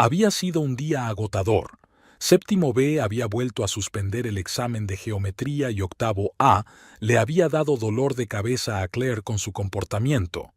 Había sido un día agotador. Séptimo B había vuelto a suspender el examen de geometría y octavo A le había dado dolor de cabeza a Claire con su comportamiento.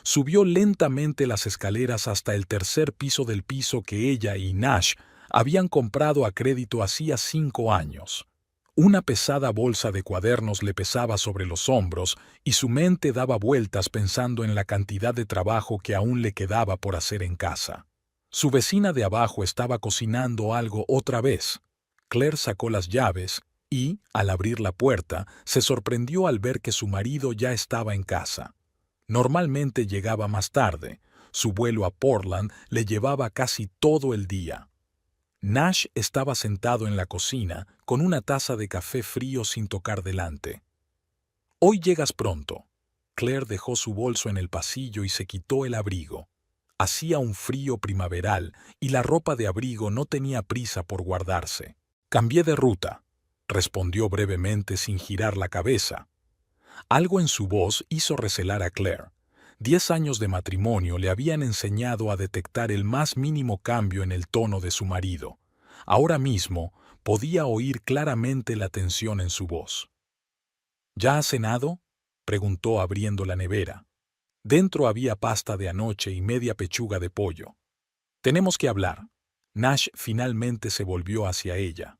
Subió lentamente las escaleras hasta el tercer piso del piso que ella y Nash habían comprado a crédito hacía 5 años. Una pesada bolsa de cuadernos le pesaba sobre los hombros y su mente daba vueltas pensando en la cantidad de trabajo que aún le quedaba por hacer en casa. Su vecina de abajo estaba cocinando algo otra vez. Claire sacó las llaves y, al abrir la puerta, se sorprendió al ver que su marido ya estaba en casa. Normalmente llegaba más tarde. Su vuelo a Portland le llevaba casi todo el día. Nash estaba sentado en la cocina con una taza de café frío sin tocar delante. «Hoy llegas pronto». Claire dejó su bolso en el pasillo y se quitó el abrigo. Hacía un frío primaveral y la ropa de abrigo no tenía prisa por guardarse. «Cambié de ruta», respondió brevemente sin girar la cabeza. Algo en su voz hizo recelar a Claire. 10 años de matrimonio le habían enseñado a detectar el más mínimo cambio en el tono de su marido. Ahora mismo podía oír claramente la tensión en su voz. «¿Ya has cenado?», preguntó abriendo la nevera. Dentro había pasta de anoche y media pechuga de pollo. «Tenemos que hablar». Nash finalmente se volvió hacia ella.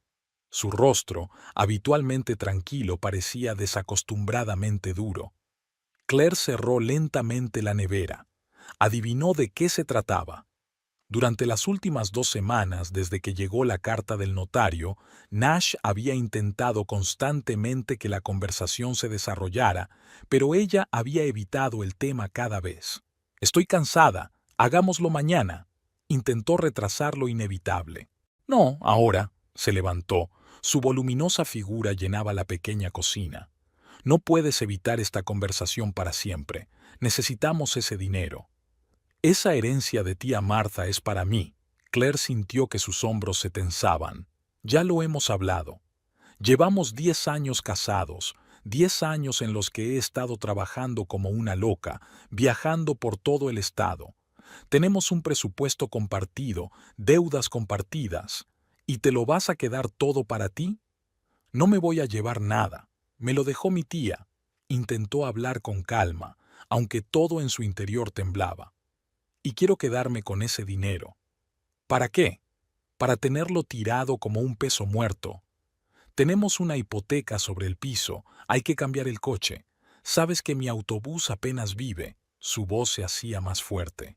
Su rostro, habitualmente tranquilo, parecía desacostumbradamente duro. Claire cerró lentamente la nevera. Adivinó de qué se trataba. Durante las últimas 2 semanas, desde que llegó la carta del notario, Nash había intentado constantemente que la conversación se desarrollara, pero ella había evitado el tema cada vez. «Estoy cansada, hagámoslo mañana». Intentó retrasar lo inevitable. «No, ahora». Se levantó. Su voluminosa figura llenaba la pequeña cocina. «No puedes evitar esta conversación para siempre. Necesitamos ese dinero». «Esa herencia de tía Martha es para mí». Claire sintió que sus hombros se tensaban. «Ya lo hemos hablado. Llevamos 10 años casados, 10 años en los que he estado trabajando como una loca, viajando por todo el estado. Tenemos un presupuesto compartido, deudas compartidas. ¿Y te lo vas a quedar todo para ti? No me voy a llevar nada. Me lo dejó mi tía». Intentó hablar con calma, aunque todo en su interior temblaba. «Y quiero quedarme con ese dinero». «¿Para qué?». «Para tenerlo tirado como un peso muerto. Tenemos una hipoteca sobre el piso, hay que cambiar el coche. Sabes que mi autobús apenas vive». Su voz se hacía más fuerte.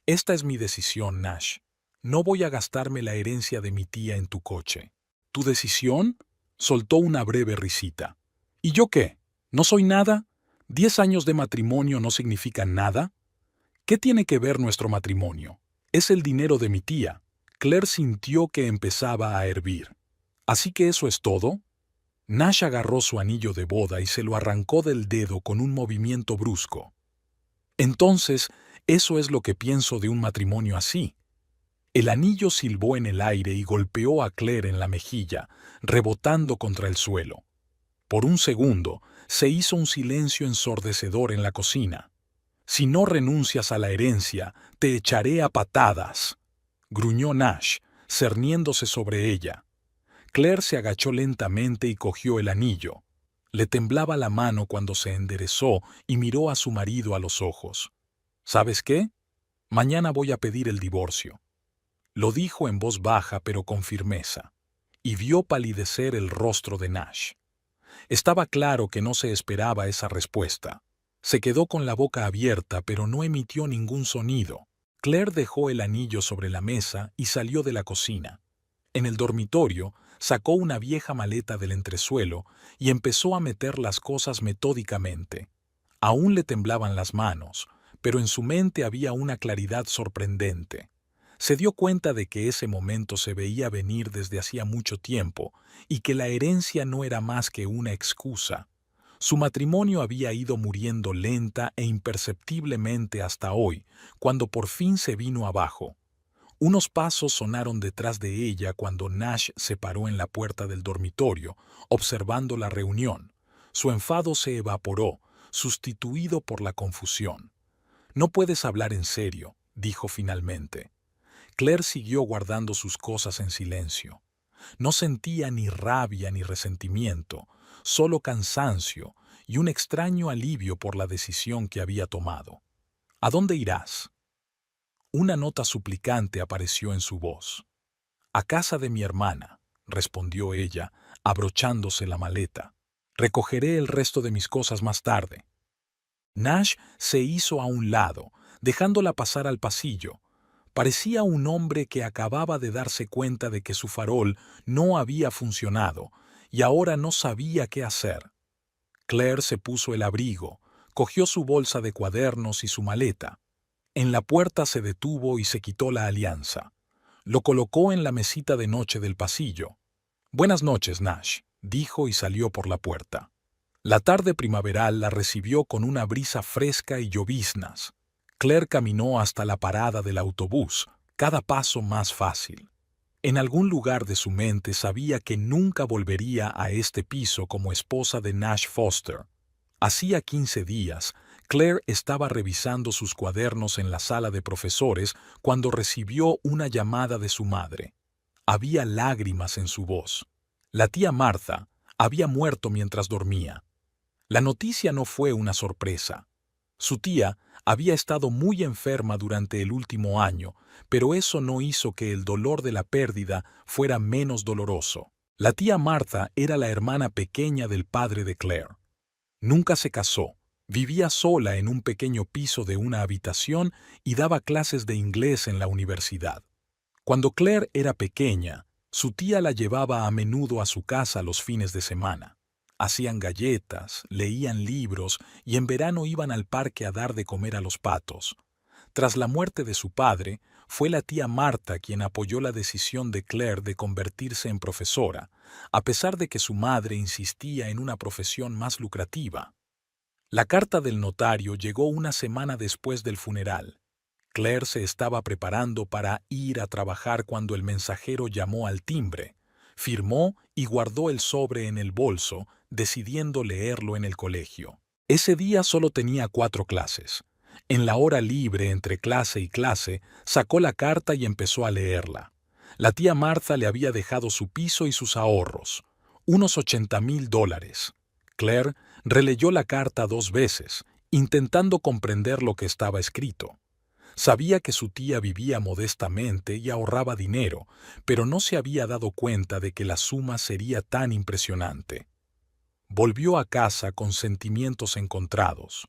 «Esta es mi decisión, Nash. No voy a gastarme la herencia de mi tía en tu coche». «¿Tu decisión?». Soltó una breve risita. «¿Y yo qué? ¿No soy nada? ¿10 años de matrimonio no significan nada? ¿Qué tiene que ver nuestro matrimonio? Es el dinero de mi tía». Claire sintió que empezaba a hervir. «¿Así que eso es todo?». Nash agarró su anillo de boda y se lo arrancó del dedo con un movimiento brusco. «Entonces, eso es lo que pienso de un matrimonio así». El anillo silbó en el aire y golpeó a Claire en la mejilla, rebotando contra el suelo. Por un segundo, se hizo un silencio ensordecedor en la cocina. «Si no renuncias a la herencia, te echaré a patadas», gruñó Nash, cerniéndose sobre ella. Claire se agachó lentamente y cogió el anillo. Le temblaba la mano cuando se enderezó y miró a su marido a los ojos. «¿Sabes qué? Mañana voy a pedir el divorcio». Lo dijo en voz baja pero con firmeza, y vio palidecer el rostro de Nash. Estaba claro que no se esperaba esa respuesta. Se quedó con la boca abierta pero no emitió ningún sonido. Claire dejó el anillo sobre la mesa y salió de la cocina. En el dormitorio, sacó una vieja maleta del entresuelo y empezó a meter las cosas metódicamente. Aún le temblaban las manos, pero en su mente había una claridad sorprendente. Se dio cuenta de que ese momento se veía venir desde hacía mucho tiempo y que la herencia no era más que una excusa. Su matrimonio había ido muriendo lenta e imperceptiblemente hasta hoy, cuando por fin se vino abajo. Unos pasos sonaron detrás de ella cuando Nash se paró en la puerta del dormitorio, observando la reunión. Su enfado se evaporó, sustituido por la confusión. «No puedes hablar en serio», dijo finalmente. Claire siguió guardando sus cosas en silencio. No sentía ni rabia ni resentimiento, solo cansancio y un extraño alivio por la decisión que había tomado. ¿A dónde irás? Una nota suplicante apareció en su voz. A casa de mi hermana, respondió ella, abrochándose la maleta. Recogeré el resto de mis cosas más tarde. Nash se hizo a un lado, dejándola pasar al pasillo. Parecía un hombre que acababa de darse cuenta de que su farol no había funcionado y ahora no sabía qué hacer. Claire se puso el abrigo, cogió su bolsa de cuadernos y su maleta. En la puerta se detuvo y se quitó la alianza. Lo colocó en la mesita de noche del pasillo. «Buenas noches, Nash», dijo y salió por la puerta. La tarde primaveral la recibió con una brisa fresca y lloviznas. Claire caminó hasta la parada del autobús, cada paso más fácil. En algún lugar de su mente sabía que nunca volvería a este piso como esposa de Nash Foster. Hacía 15 días, Claire estaba revisando sus cuadernos en la sala de profesores cuando recibió una llamada de su madre. Había lágrimas en su voz. La tía Martha había muerto mientras dormía. La noticia no fue una sorpresa. Su tía había estado muy enferma durante el último año, pero eso no hizo que el dolor de la pérdida fuera menos doloroso. La tía Martha era la hermana pequeña del padre de Claire. Nunca se casó, vivía sola en un pequeño piso de una habitación y daba clases de inglés en la universidad. Cuando Claire era pequeña, su tía la llevaba a menudo a su casa los fines de semana. Hacían galletas, leían libros y en verano iban al parque a dar de comer a los patos. Tras la muerte de su padre, fue la tía Marta quien apoyó la decisión de Claire de convertirse en profesora, a pesar de que su madre insistía en una profesión más lucrativa. La carta del notario llegó una semana después del funeral. Claire se estaba preparando para ir a trabajar cuando el mensajero llamó al timbre. Firmó y guardó el sobre en el bolso, decidiendo leerlo en el colegio. Ese día solo tenía 4 clases. En la hora libre entre clase y clase, sacó la carta y empezó a leerla. La tía Martha le había dejado su piso y sus ahorros, unos $80,000. Claire releyó la carta 2 veces, intentando comprender lo que estaba escrito. Sabía que su tía vivía modestamente y ahorraba dinero, pero no se había dado cuenta de que la suma sería tan impresionante. Volvió a casa con sentimientos encontrados.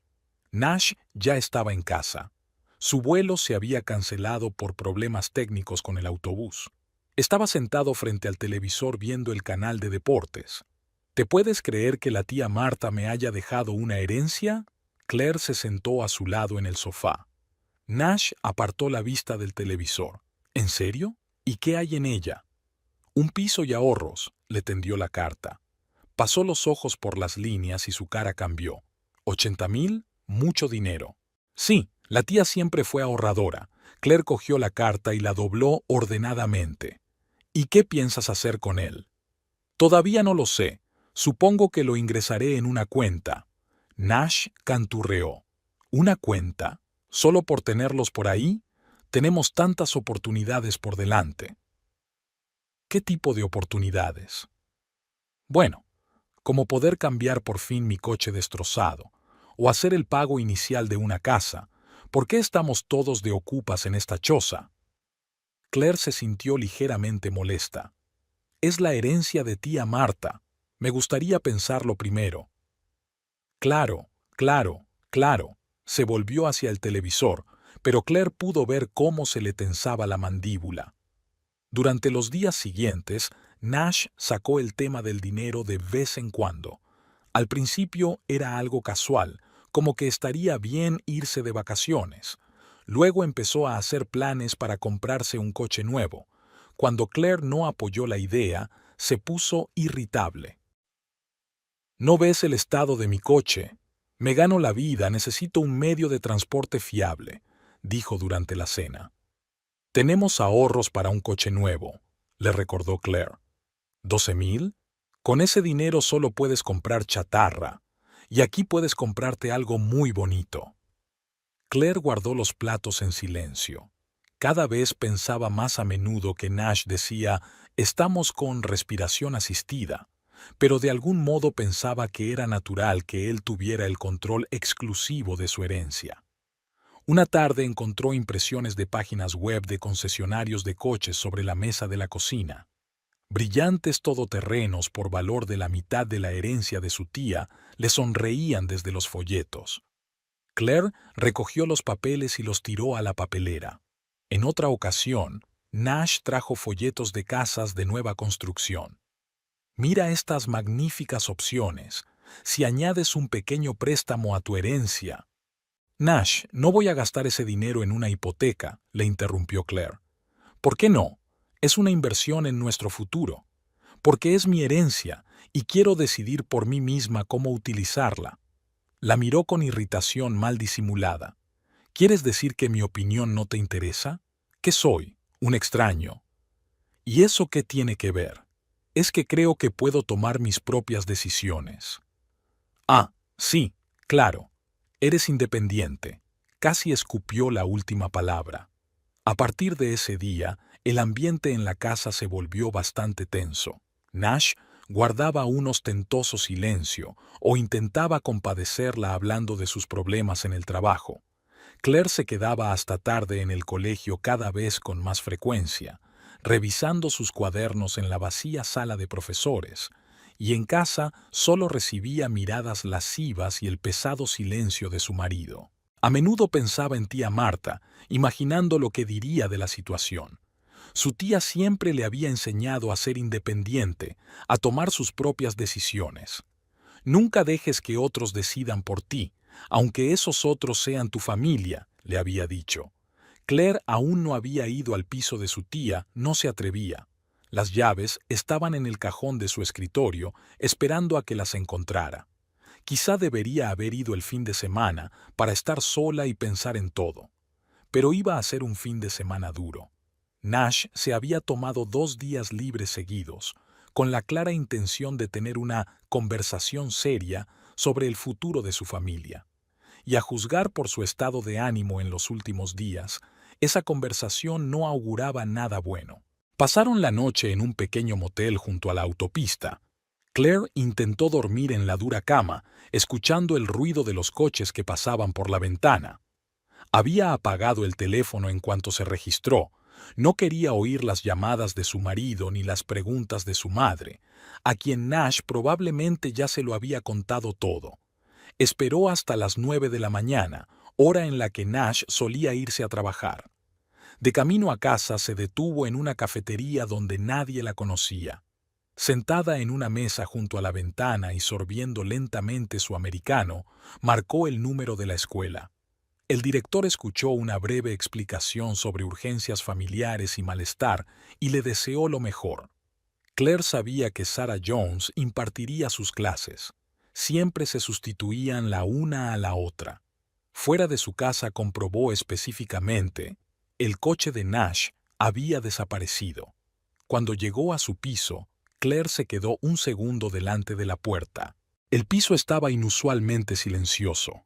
Nash ya estaba en casa. Su vuelo se había cancelado por problemas técnicos con el autobús. Estaba sentado frente al televisor viendo el canal de deportes. ¿Te puedes creer que la tía Marta me haya dejado una herencia? Claire se sentó a su lado en el sofá. Nash apartó la vista del televisor. ¿En serio? ¿Y qué hay en ella? Un piso y ahorros, le tendió la carta. Pasó los ojos por las líneas y su cara cambió. ¿$80,000? Mucho dinero. Sí, la tía siempre fue ahorradora. Claire cogió la carta y la dobló ordenadamente. ¿Y qué piensas hacer con él? Todavía no lo sé. Supongo que lo ingresaré en una cuenta. Nash canturreó. ¿Una cuenta? ¿Solo por tenerlos por ahí? Tenemos tantas oportunidades por delante. ¿Qué tipo de oportunidades? Bueno, como poder cambiar por fin mi coche destrozado, o hacer el pago inicial de una casa. ¿Por qué estamos todos de ocupas en esta choza? Claire se sintió ligeramente molesta. Es la herencia de tía Marta. Me gustaría pensarlo primero. Claro, claro, claro. Se volvió hacia el televisor, pero Claire pudo ver cómo se le tensaba la mandíbula. Durante los días siguientes, Nash sacó el tema del dinero de vez en cuando. Al principio era algo casual, como que estaría bien irse de vacaciones. Luego empezó a hacer planes para comprarse un coche nuevo. Cuando Claire no apoyó la idea, se puso irritable. «¿No ves el estado de mi coche? Me gano la vida, necesito un medio de transporte fiable», dijo durante la cena. «Tenemos ahorros para un coche nuevo», le recordó Claire. ¿$12,000? Con ese dinero solo puedes comprar chatarra, y aquí puedes comprarte algo muy bonito. Claire guardó los platos en silencio. Cada vez pensaba más a menudo que Nash decía, estamos con respiración asistida, pero de algún modo pensaba que era natural que él tuviera el control exclusivo de su herencia. Una tarde encontró impresiones de páginas web de concesionarios de coches sobre la mesa de la cocina. Brillantes todoterrenos por valor de la mitad de la herencia de su tía le sonreían desde los folletos. Claire recogió los papeles y los tiró a la papelera. En otra ocasión, Nash trajo folletos de casas de nueva construcción. Mira estas magníficas opciones. Si añades un pequeño préstamo a tu herencia. Nash, no voy a gastar ese dinero en una hipoteca, le interrumpió Claire. ¿Por qué no? Es una inversión en nuestro futuro. Porque es mi herencia y quiero decidir por mí misma cómo utilizarla. La miró con irritación mal disimulada. ¿Quieres decir que mi opinión no te interesa? ¿Qué soy? ¿Un extraño? ¿Y eso qué tiene que ver? Es que creo que puedo tomar mis propias decisiones. Ah, sí, claro. Eres independiente. Casi escupió la última palabra. A partir de ese día, el ambiente en la casa se volvió bastante tenso. Nash guardaba un ostentoso silencio o intentaba compadecerla hablando de sus problemas en el trabajo. Claire se quedaba hasta tarde en el colegio cada vez con más frecuencia, revisando sus cuadernos en la vacía sala de profesores, y en casa solo recibía miradas lascivas y el pesado silencio de su marido. A menudo pensaba en tía Marta, imaginando lo que diría de la situación. Su tía siempre le había enseñado a ser independiente, a tomar sus propias decisiones. Nunca dejes que otros decidan por ti, aunque esos otros sean tu familia, le había dicho. Claire aún no había ido al piso de su tía, no se atrevía. Las llaves estaban en el cajón de su escritorio, esperando a que las encontrara. Quizá debería haber ido el fin de semana para estar sola y pensar en todo. Pero iba a ser un fin de semana duro. Nash se había tomado 2 días libres seguidos, con la clara intención de tener una conversación seria sobre el futuro de su familia. Y a juzgar por su estado de ánimo en los últimos días, esa conversación no auguraba nada bueno. Pasaron la noche en un pequeño motel junto a la autopista. Claire intentó dormir en la dura cama, escuchando el ruido de los coches que pasaban por la ventana. Había apagado el teléfono en cuanto se registró. No quería oír las llamadas de su marido ni las preguntas de su madre, a quien Nash probablemente ya se lo había contado todo. Esperó hasta las 9 de la mañana, hora en la que Nash solía irse a trabajar. De camino a casa se detuvo en una cafetería donde nadie la conocía. Sentada en una mesa junto a la ventana y sorbiendo lentamente su americano, marcó el número de la escuela. El director escuchó una breve explicación sobre urgencias familiares y malestar y le deseó lo mejor. Claire sabía que Sarah Jones impartiría sus clases. Siempre se sustituían la una a la otra. Fuera de su casa comprobó específicamente, el coche de Nash había desaparecido. Cuando llegó a su piso, Claire se quedó un segundo delante de la puerta. El piso estaba inusualmente silencioso.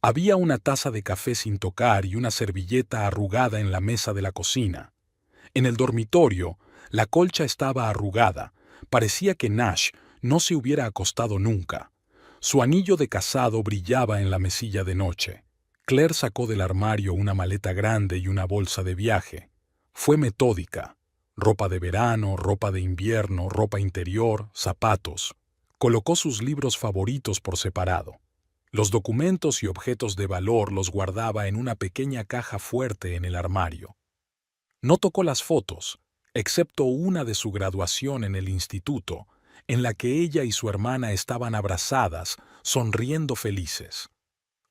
Había una taza de café sin tocar y una servilleta arrugada en la mesa de la cocina. En el dormitorio, la colcha estaba arrugada. Parecía que Nash no se hubiera acostado nunca. Su anillo de casado brillaba en la mesilla de noche. Claire sacó del armario una maleta grande y una bolsa de viaje. Fue metódica. Ropa de verano, ropa de invierno, ropa interior, zapatos. Colocó sus libros favoritos por separado. Los documentos y objetos de valor los guardaba en una pequeña caja fuerte en el armario. No tocó las fotos, excepto una de su graduación en el instituto, en la que ella y su hermana estaban abrazadas, sonriendo felices.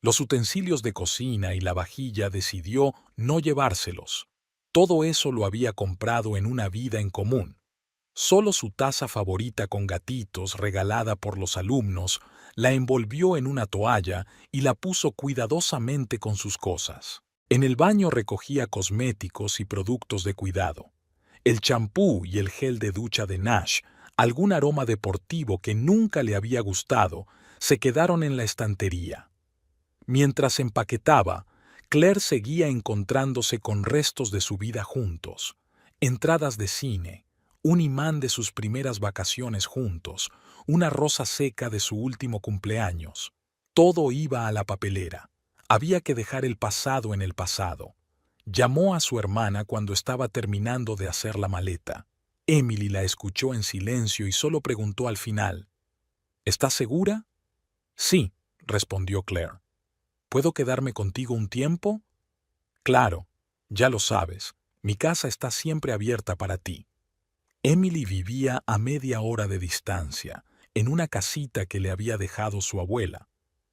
Los utensilios de cocina y la vajilla decidió no llevárselos. Todo eso lo había comprado en una vida en común. Solo su taza favorita con gatitos, regalada por los alumnos, la envolvió en una toalla y la puso cuidadosamente con sus cosas. En el baño recogía cosméticos y productos de cuidado. El champú y el gel de ducha de Nash, algún aroma deportivo que nunca le había gustado, se quedaron en la estantería. Mientras empaquetaba, Claire seguía encontrándose con restos de su vida juntos, entradas de cine, un imán de sus primeras vacaciones juntos, una rosa seca de su último cumpleaños. Todo iba a la papelera. Había que dejar el pasado en el pasado. Llamó a su hermana cuando estaba terminando de hacer la maleta. Emily la escuchó en silencio y solo preguntó al final, ¿estás segura? Sí, respondió Claire. ¿Puedo quedarme contigo un tiempo? Claro, ya lo sabes, mi casa está siempre abierta para ti. Emily vivía a media hora de distancia, en una casita que le había dejado su abuela.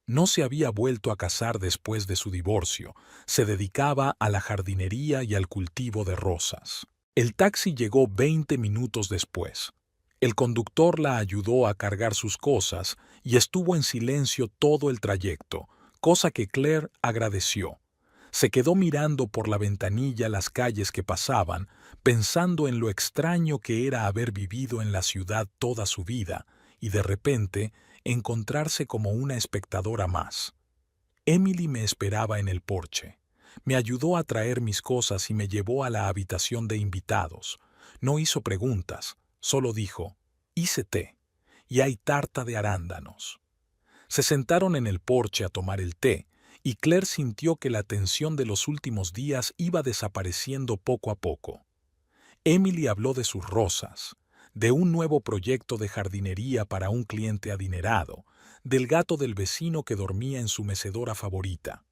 No se había vuelto a casar después de su divorcio, se dedicaba a la jardinería y al cultivo de rosas. El taxi llegó 20 minutos después. El conductor la ayudó a cargar sus cosas y estuvo en silencio todo el trayecto, cosa que Claire agradeció. Se quedó mirando por la ventanilla las calles que pasaban, pensando en lo extraño que era haber vivido en la ciudad toda su vida y de repente encontrarse como una espectadora más. Emily me esperaba en el porche. Me ayudó a traer mis cosas y me llevó a la habitación de invitados. No hizo preguntas, solo dijo, hice té, y hay tarta de arándanos. Se sentaron en el porche a tomar el té, y Claire sintió que la tensión de los últimos días iba desapareciendo poco a poco. Emily habló de sus rosas, de un nuevo proyecto de jardinería para un cliente adinerado, del gato del vecino que dormía en su mecedora favorita.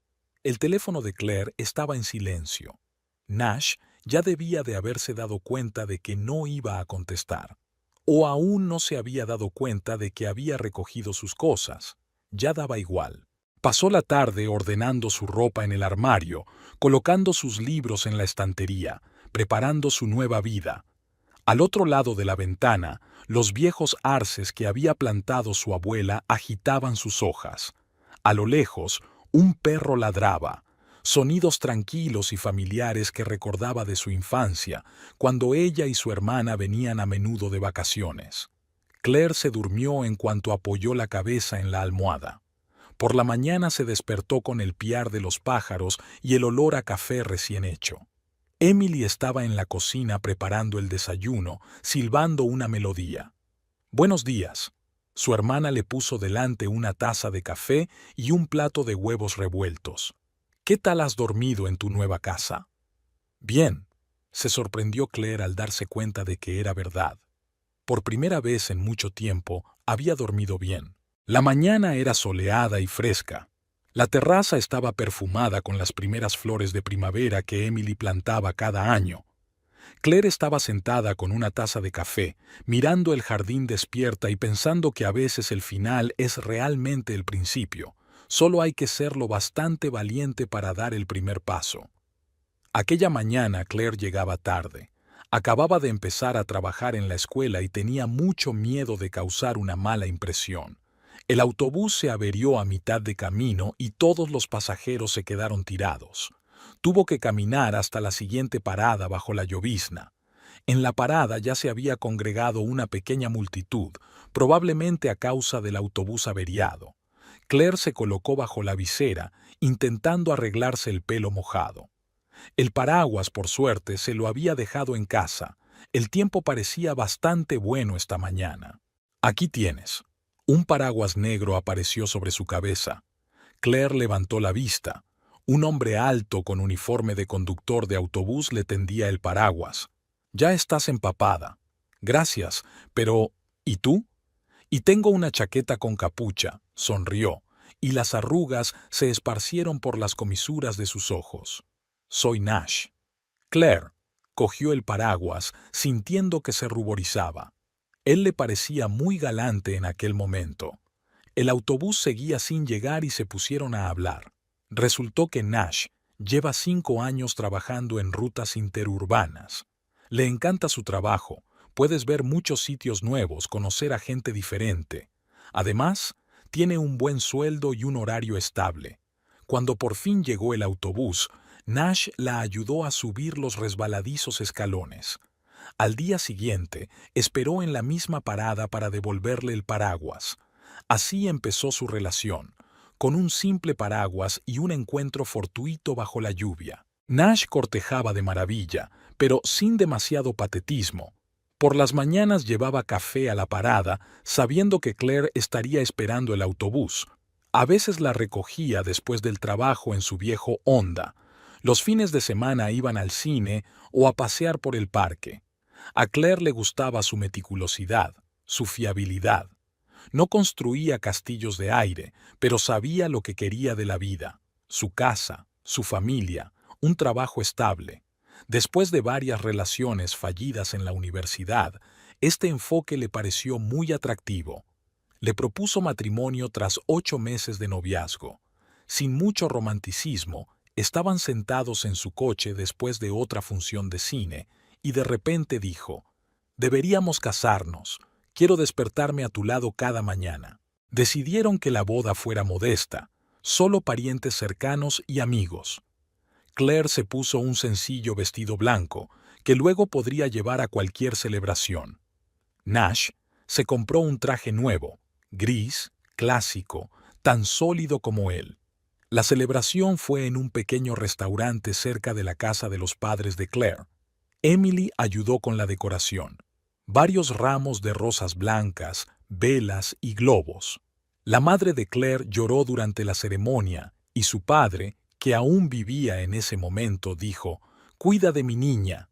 El teléfono de Claire estaba en silencio. Nash ya debía de haberse dado cuenta de que no iba a contestar. O aún no se había dado cuenta de que había recogido sus cosas. Ya daba igual. Pasó la tarde ordenando su ropa en el armario, colocando sus libros en la estantería, preparando su nueva vida. Al otro lado de la ventana, los viejos arces que había plantado su abuela agitaban sus hojas. A lo lejos, un perro ladraba, sonidos tranquilos y familiares que recordaba de su infancia, cuando ella y su hermana venían a menudo de vacaciones. Claire se durmió en cuanto apoyó la cabeza en la almohada. Por la mañana se despertó con el piar de los pájaros y el olor a café recién hecho. Emily estaba en la cocina preparando el desayuno, silbando una melodía. «Buenos días». Su hermana le puso delante una taza de café y un plato de huevos revueltos. «¿Qué tal has dormido en tu nueva casa?» «Bien», se sorprendió Claire al darse cuenta de que era verdad. Por primera vez en mucho tiempo había dormido bien. La mañana era soleada y fresca. La terraza estaba perfumada con las primeras flores de primavera que Emily plantaba cada año. Claire estaba sentada con una taza de café, mirando el jardín despierta y pensando que a veces el final es realmente el principio. Solo hay que ser lo bastante valiente para dar el primer paso. Aquella mañana Claire llegaba tarde. Acababa de empezar a trabajar en la escuela y tenía mucho miedo de causar una mala impresión. El autobús se averió a mitad de camino y todos los pasajeros se quedaron tirados. Tuvo que caminar hasta la siguiente parada bajo la llovizna. En la parada ya se había congregado una pequeña multitud, probablemente a causa del autobús averiado. Claire se colocó bajo la visera, intentando arreglarse el pelo mojado. El paraguas, por suerte, se lo había dejado en casa. El tiempo parecía bastante bueno esta mañana. «Aquí tienes». Un paraguas negro apareció sobre su cabeza. Claire levantó la vista. Un hombre alto con uniforme de conductor de autobús le tendía el paraguas. «Ya estás empapada». «Gracias, pero ¿y tú?» «Y tengo una chaqueta con capucha», sonrió, y las arrugas se esparcieron por las comisuras de sus ojos. «Soy Nash». Claire cogió el paraguas, sintiendo que se ruborizaba. Él le parecía muy galante en aquel momento. El autobús seguía sin llegar y se pusieron a hablar. Resultó que Nash lleva 5 años trabajando en rutas interurbanas. Le encanta su trabajo, puedes ver muchos sitios nuevos, conocer a gente diferente. Además, tiene un buen sueldo y un horario estable. Cuando por fin llegó el autobús, Nash la ayudó a subir los resbaladizos escalones. Al día siguiente, esperó en la misma parada para devolverle el paraguas. Así empezó su relación. con un simple paraguas y un encuentro fortuito bajo la lluvia. Nash cortejaba de maravilla, pero sin demasiado patetismo. Por las mañanas llevaba café a la parada, sabiendo que Claire estaría esperando el autobús. A veces la recogía después del trabajo en su viejo Honda. Los fines de semana iban al cine o a pasear por el parque. A Claire le gustaba su meticulosidad, su fiabilidad. No construía castillos de aire, pero sabía lo que quería de la vida: su casa, su familia, un trabajo estable. Después de varias relaciones fallidas en la universidad, este enfoque le pareció muy atractivo. Le propuso matrimonio tras 8 meses de noviazgo. Sin mucho romanticismo, estaban sentados en su coche después de otra función de cine, y de repente dijo: «Deberíamos casarnos. Quiero despertarme a tu lado cada mañana». Decidieron que la boda fuera modesta, solo parientes cercanos y amigos. Claire se puso un sencillo vestido blanco, que luego podría llevar a cualquier celebración. Nash se compró un traje nuevo, gris, clásico, tan sólido como él. La celebración fue en un pequeño restaurante cerca de la casa de los padres de Claire. Emily ayudó con la decoración. Varios ramos de rosas blancas, velas y globos. La madre de Claire lloró durante la ceremonia y su padre, que aún vivía en ese momento, dijo: «Cuida de mi niña».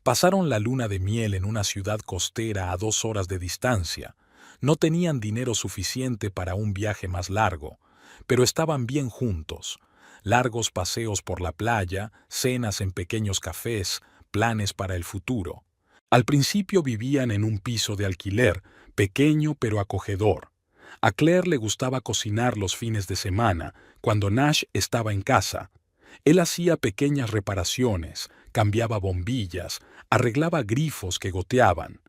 Pasaron la luna de miel en una ciudad costera a 2 horas de distancia. No tenían dinero suficiente para un viaje más largo, pero estaban bien juntos. Largos paseos por la playa, cenas en pequeños cafés, planes para el futuro. Al principio vivían en un piso de alquiler, pequeño pero acogedor. A Claire le gustaba cocinar los fines de semana, cuando Nash estaba en casa. Él hacía pequeñas reparaciones, cambiaba bombillas, arreglaba grifos que goteaban.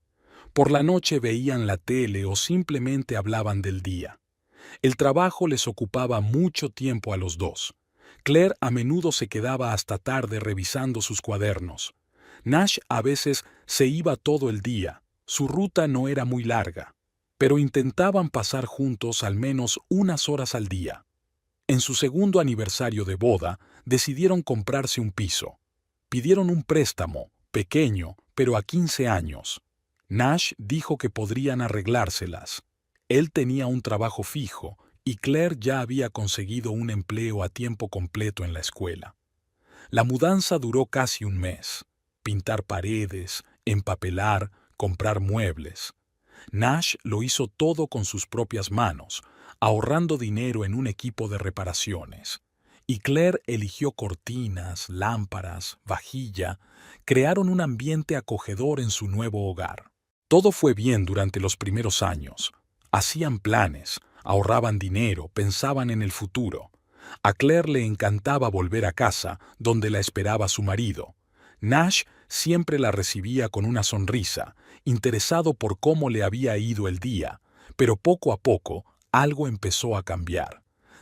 Por la noche veían la tele o simplemente hablaban del día. El trabajo les ocupaba mucho tiempo a los dos. Claire a menudo se quedaba hasta tarde revisando sus cuadernos. Nash a veces se iba todo el día. Su ruta no era muy larga, pero intentaban pasar juntos al menos unas horas al día. En su segundo aniversario de boda, decidieron comprarse un piso. Pidieron un préstamo, pequeño, pero a 15 años. Nash dijo que podrían arreglárselas. Él tenía un trabajo fijo y Claire ya había conseguido un empleo a tiempo completo en la escuela. La mudanza duró casi un mes. Pintar paredes, empapelar, comprar muebles. Nash lo hizo todo con sus propias manos, ahorrando dinero en un equipo de reparaciones. Y Claire eligió cortinas, lámparas, vajilla. Crearon un ambiente acogedor en su nuevo hogar. Todo fue bien durante los primeros años. Hacían planes, ahorraban dinero, pensaban en el futuro. A Claire le encantaba volver a casa, donde la esperaba su marido. Nash siempre la recibía con una sonrisa, interesado por cómo le había ido el día, pero poco a poco algo empezó a cambiar.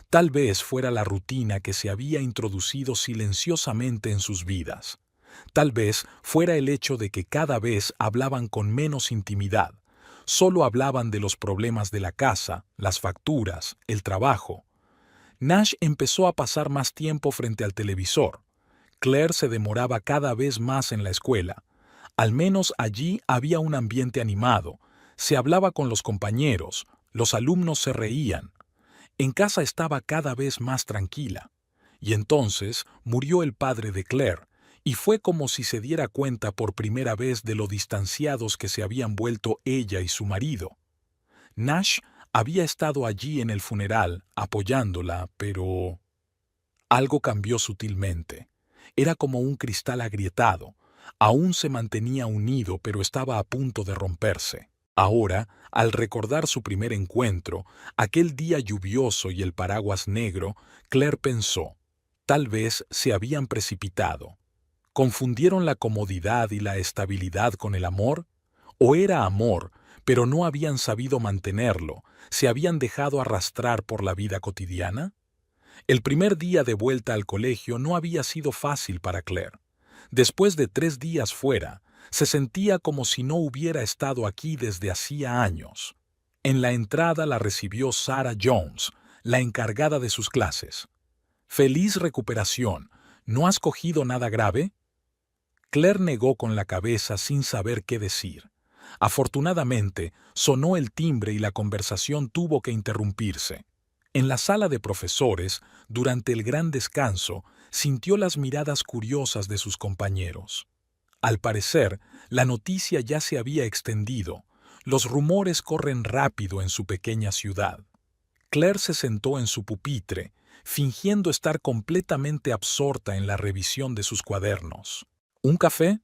Tal vez fuera la rutina que se había introducido silenciosamente en sus vidas. Tal vez fuera el hecho de que cada vez hablaban con menos intimidad. Solo hablaban de los problemas de la casa, las facturas, el trabajo. Nash empezó a pasar más tiempo frente al televisor. Claire se demoraba cada vez más en la escuela. Al menos allí había un ambiente animado. Se hablaba con los compañeros, los alumnos se reían. En casa estaba cada vez más tranquila. Y entonces murió el padre de Claire, y fue como si se diera cuenta por primera vez de lo distanciados que se habían vuelto ella y su marido. Nash había estado allí en el funeral, apoyándola, pero algo cambió sutilmente. Era como un cristal agrietado. Aún se mantenía unido, pero estaba a punto de romperse. Ahora, al recordar su primer encuentro, aquel día lluvioso y el paraguas negro, Claire pensó: tal vez se habían precipitado. ¿Confundieron la comodidad y la estabilidad con el amor? ¿O era amor, pero no habían sabido mantenerlo? ¿Se habían dejado arrastrar por la vida cotidiana? El primer día de vuelta al colegio no había sido fácil para Claire. Después de 3 días fuera, se sentía como si no hubiera estado aquí desde hacía años. En la entrada la recibió Sarah Jones, la encargada de sus clases. «Feliz recuperación. ¿No has cogido nada grave?» Claire negó con la cabeza sin saber qué decir. Afortunadamente, sonó el timbre y la conversación tuvo que interrumpirse. En la sala de profesores, durante el gran descanso, sintió las miradas curiosas de sus compañeros. Al parecer, la noticia ya se había extendido. Los rumores corren rápido en su pequeña ciudad. Claire se sentó en su pupitre, fingiendo estar completamente absorta en la revisión de sus cuadernos. ¿Un café?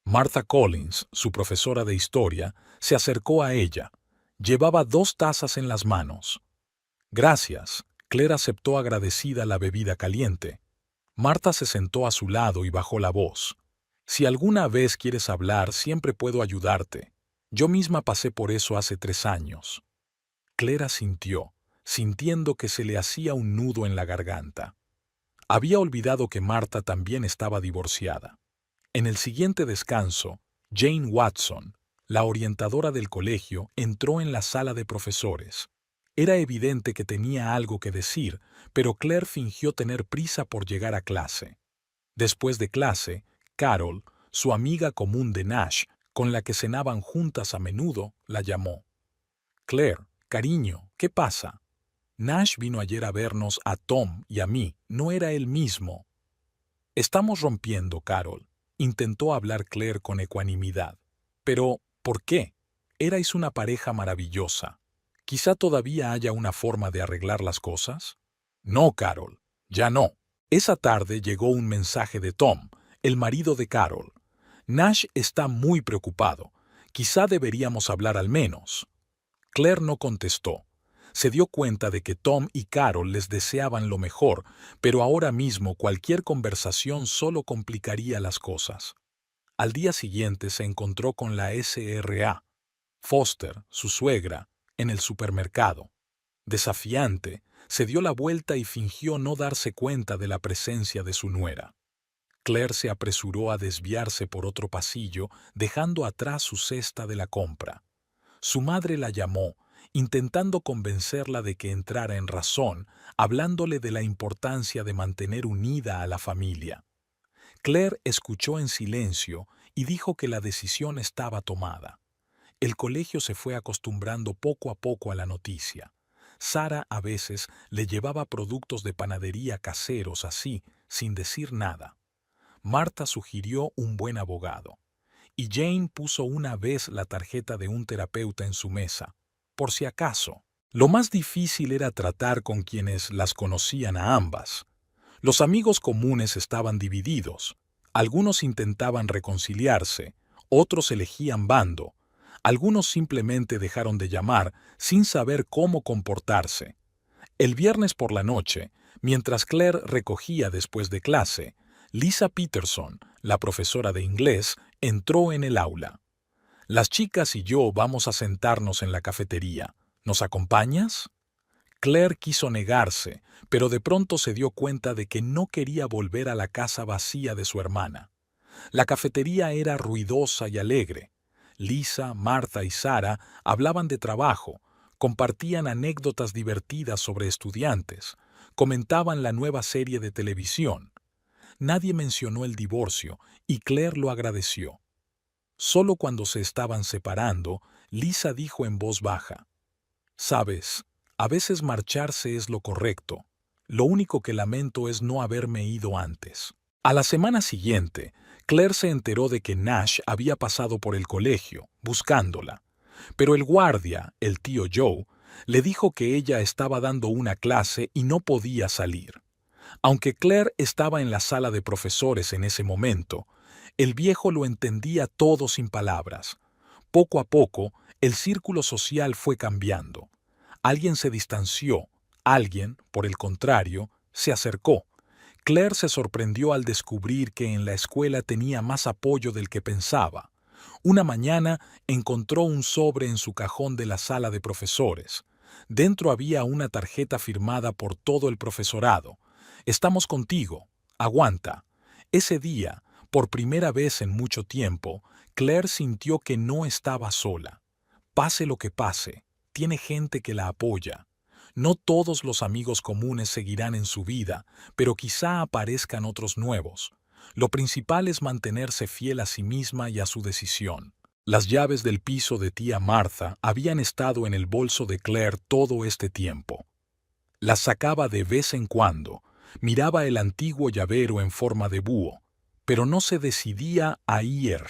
Martha Collins, su profesora de historia, se acercó a ella. Llevaba 2 tazas en las manos. Gracias. Claire aceptó agradecida la bebida caliente. Martha se sentó a su lado y bajó la voz. Si alguna vez quieres hablar, siempre puedo ayudarte. Yo misma pasé por eso hace 3 años. Claire asintió, sintiendo que se le hacía un nudo en la garganta. Había olvidado que Martha también estaba divorciada. En el siguiente descanso, Jane Watson, la orientadora del colegio, entró en la sala de profesores. Era evidente que tenía algo que decir, pero Claire fingió tener prisa por llegar a clase. Después de clase, Carol, su amiga común de Nash, con la que cenaban juntas a menudo, la llamó. «Claire, cariño, ¿qué pasa? Nash vino ayer a vernos a Tom y a mí, no era él mismo». «Estamos rompiendo, Carol», intentó hablar Claire con ecuanimidad. «Pero, ¿por qué? Erais una pareja maravillosa. Quizá todavía haya una forma de arreglar las cosas». «No, Carol, ya no». Esa tarde llegó un mensaje de Tom, el marido de Carol. «Nash está muy preocupado. Quizá deberíamos hablar al menos». Claire no contestó. Se dio cuenta de que Tom y Carol les deseaban lo mejor, pero ahora mismo cualquier conversación solo complicaría las cosas. Al día siguiente se encontró con la SRA, Foster, su suegra, en el supermercado. Desafiante, se dio la vuelta y fingió no darse cuenta de la presencia de su nuera. Claire se apresuró a desviarse por otro pasillo, dejando atrás su cesta de la compra. Su madre la llamó, intentando convencerla de que entrara en razón, hablándole de la importancia de mantener unida a la familia. Claire escuchó en silencio y dijo que la decisión estaba tomada. El colegio se fue acostumbrando poco a poco a la noticia. Sara a veces le llevaba productos de panadería caseros así, sin decir nada. Martha sugirió un buen abogado. Y Jane puso una vez la tarjeta de un terapeuta en su mesa, por si acaso. Lo más difícil era tratar con quienes las conocían a ambas. Los amigos comunes estaban divididos. Algunos intentaban reconciliarse, otros elegían bando. Algunos simplemente dejaron de llamar sin saber cómo comportarse. El viernes por la noche, mientras Claire recogía después de clase, Lisa Peterson, la profesora de inglés, entró en el aula. «Las chicas y yo vamos a sentarnos en la cafetería. ¿Nos acompañas?» Claire quiso negarse, pero de pronto se dio cuenta de que no quería volver a la casa vacía de su hermana. La cafetería era ruidosa y alegre. Lisa, Martha y Sara hablaban de trabajo, compartían anécdotas divertidas sobre estudiantes, comentaban la nueva serie de televisión. Nadie mencionó el divorcio y Claire lo agradeció. Solo cuando se estaban separando, Lisa dijo en voz baja: «Sabes, a veces marcharse es lo correcto. Lo único que lamento es no haberme ido antes». A la semana siguiente, Claire se enteró de que Nash había pasado por el colegio, buscándola. Pero el guardia, el tío Joe, le dijo que ella estaba dando una clase y no podía salir. Aunque Claire estaba en la sala de profesores en ese momento, el viejo lo entendía todo sin palabras. Poco a poco, el círculo social fue cambiando. Alguien se distanció, alguien, por el contrario, se acercó. Claire se sorprendió al descubrir que en la escuela tenía más apoyo del que pensaba. Una mañana encontró un sobre en su cajón de la sala de profesores. Dentro había una tarjeta firmada por todo el profesorado. «Estamos contigo. Aguanta». Ese día, por primera vez en mucho tiempo, Claire sintió que no estaba sola. Pase lo que pase, tiene gente que la apoya. No todos los amigos comunes seguirán en su vida, pero quizá aparezcan otros nuevos. Lo principal es mantenerse fiel a sí misma y a su decisión. Las llaves del piso de tía Martha habían estado en el bolso de Claire todo este tiempo. Las sacaba de vez en cuando, miraba el antiguo llavero en forma de búho, pero no se decidía a ir.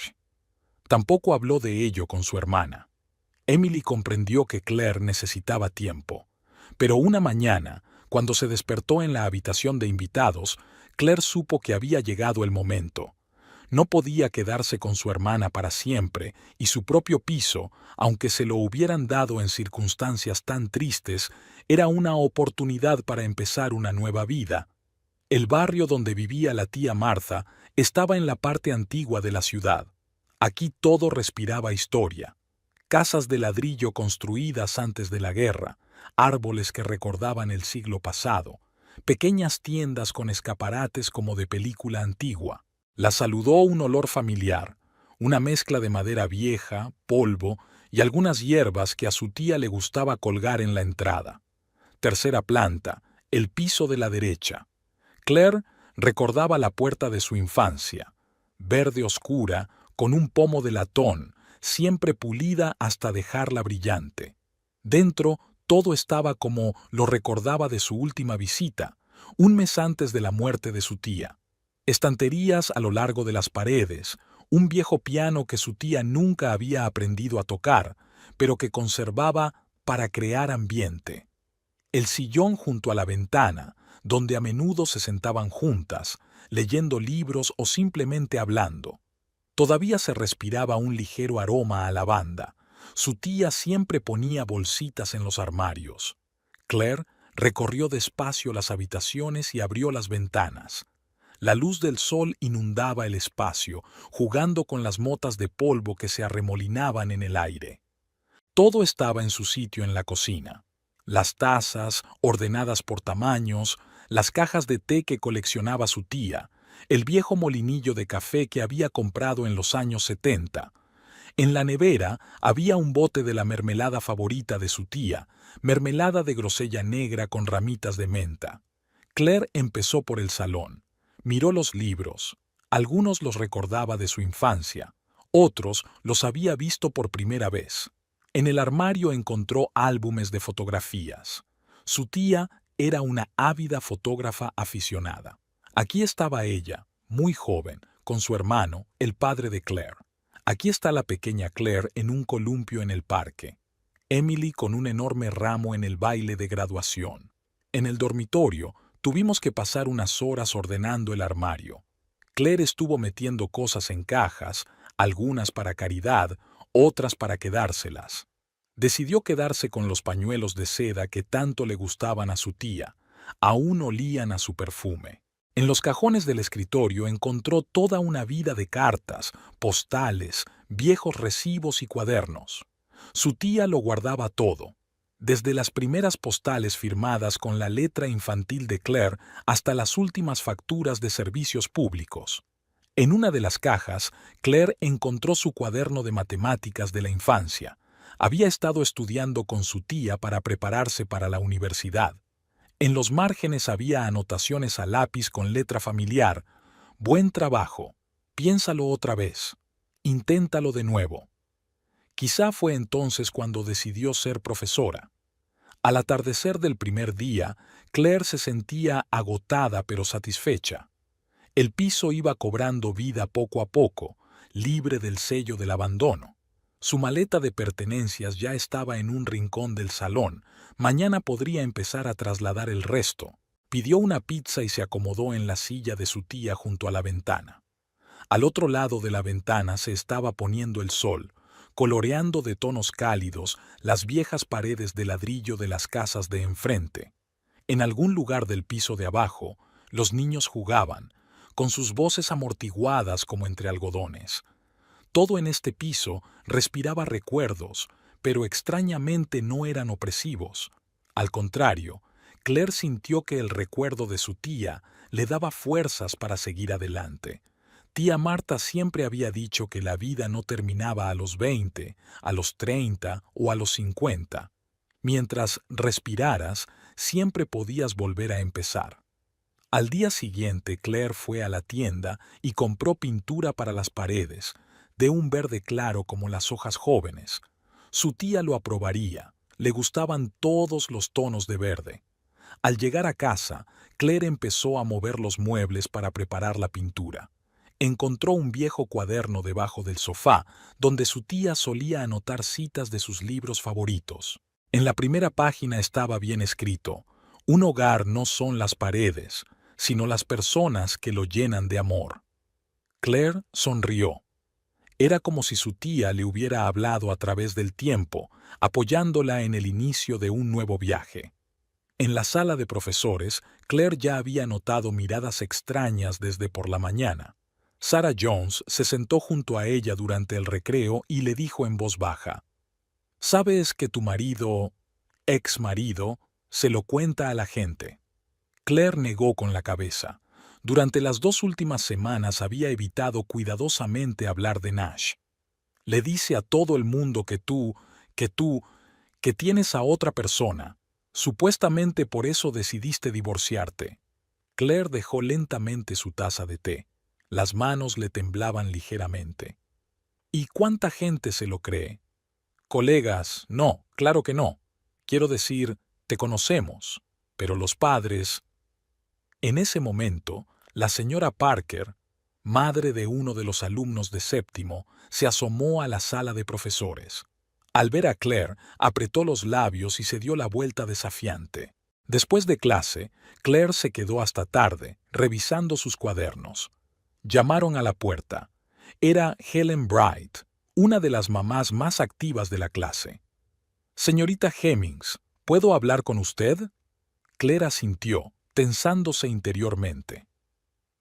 Tampoco habló de ello con su hermana. Emily comprendió que Claire necesitaba tiempo, pero una mañana, cuando se despertó en la habitación de invitados, Claire supo que había llegado el momento. No podía quedarse con su hermana para siempre, y su propio piso, aunque se lo hubieran dado en circunstancias tan tristes, era una oportunidad para empezar una nueva vida. El barrio donde vivía la tía Martha estaba en la parte antigua de la ciudad. Aquí todo respiraba historia. Casas de ladrillo construidas antes de la guerra, árboles que recordaban el siglo pasado, pequeñas tiendas con escaparates como de película antigua. La saludó un olor familiar, una mezcla de madera vieja, polvo y algunas hierbas que a su tía le gustaba colgar en la entrada. Tercera planta, el piso de la derecha. Claire recordaba la puerta de su infancia, verde oscura, con un pomo de latón, siempre pulida hasta dejarla brillante. Dentro, todo estaba como lo recordaba de su última visita, un mes antes de la muerte de su tía. Estanterías a lo largo de las paredes, un viejo piano que su tía nunca había aprendido a tocar, pero que conservaba para crear ambiente. El sillón junto a la ventana, donde a menudo se sentaban juntas, leyendo libros o simplemente hablando. Todavía se respiraba un ligero aroma a lavanda. Su tía siempre ponía bolsitas en los armarios. Claire recorrió despacio las habitaciones y abrió las ventanas. La luz del sol inundaba el espacio, jugando con las motas de polvo que se arremolinaban en el aire. Todo estaba en su sitio en la cocina. Las tazas, ordenadas por tamaños, las cajas de té que coleccionaba su tía, el viejo molinillo de café que había comprado en los años 70. En la nevera había un bote de la mermelada favorita de su tía, mermelada de grosella negra con ramitas de menta. Claire empezó por el salón. Miró los libros. Algunos los recordaba de su infancia, otros los había visto por primera vez. En el armario encontró álbumes de fotografías. Su tía era una ávida fotógrafa aficionada. Aquí estaba ella, muy joven, con su hermano, el padre de Claire. Aquí está la pequeña Claire en un columpio en el parque. Emily con un enorme ramo en el baile de graduación. En el dormitorio, tuvimos que pasar unas horas ordenando el armario. Claire estuvo metiendo cosas en cajas, algunas para caridad, otras para quedárselas. Decidió quedarse con los pañuelos de seda que tanto le gustaban a su tía. Aún olían a su perfume. En los cajones del escritorio encontró toda una vida de cartas, postales, viejos recibos y cuadernos. Su tía lo guardaba todo, desde las primeras postales firmadas con la letra infantil de Claire hasta las últimas facturas de servicios públicos. En una de las cajas, Claire encontró su cuaderno de matemáticas de la infancia. Había estado estudiando con su tía para prepararse para la universidad. En los márgenes había anotaciones a lápiz con letra familiar. Buen trabajo. Piénsalo otra vez. Inténtalo de nuevo. Quizá fue entonces cuando decidió ser profesora. Al atardecer del primer día, Claire se sentía agotada pero satisfecha. El piso iba cobrando vida poco a poco, libre del sello del abandono. Su maleta de pertenencias ya estaba en un rincón del salón. Mañana podría empezar a trasladar el resto. Pidió una pizza y se acomodó en la silla de su tía junto a la ventana. Al otro lado de la ventana se estaba poniendo el sol, coloreando de tonos cálidos las viejas paredes de ladrillo de las casas de enfrente. En algún lugar del piso de abajo, los niños jugaban, con sus voces amortiguadas como entre algodones. Todo en este piso respiraba recuerdos, pero extrañamente no eran opresivos. Al contrario, Claire sintió que el recuerdo de su tía le daba fuerzas para seguir adelante. Tía Marta siempre había dicho que la vida no terminaba a los 20, a los 30 o a los 50. Mientras respiraras, siempre podías volver a empezar. Al día siguiente, Claire fue a la tienda y compró pintura para las paredes, de un verde claro como las hojas jóvenes. Su tía lo aprobaría, le gustaban todos los tonos de verde. Al llegar a casa, Claire empezó a mover los muebles para preparar la pintura. Encontró un viejo cuaderno debajo del sofá, donde su tía solía anotar citas de sus libros favoritos. En la primera página estaba bien escrito: un hogar no son las paredes, sino las personas que lo llenan de amor. Claire sonrió. Era como si su tía le hubiera hablado a través del tiempo, apoyándola en el inicio de un nuevo viaje. En la sala de profesores, Claire ya había notado miradas extrañas desde por la mañana. Sarah Jones se sentó junto a ella durante el recreo y le dijo en voz baja: «¿Sabes que tu marido, ex marido, se lo cuenta a la gente?» Claire negó con la cabeza. Durante las 2 últimas semanas había evitado cuidadosamente hablar de Nash. «Le dice a todo el mundo que tienes a otra persona. Supuestamente por eso decidiste divorciarte». Claire dejó lentamente su taza de té. Las manos le temblaban ligeramente. «¿Y cuánta gente se lo cree?» «Colegas, no, claro que no. Quiero decir, te conocemos. Pero los padres...» En ese momento, la señora Parker, madre de uno de los alumnos de séptimo, se asomó a la sala de profesores. Al ver a Claire, apretó los labios y se dio la vuelta desafiante. Después de clase, Claire se quedó hasta tarde, revisando sus cuadernos. Llamaron a la puerta. Era Helen Bright, una de las mamás más activas de la clase. «Señorita Hemmings, ¿puedo hablar con usted?» Claire asintió, tensándose interiormente.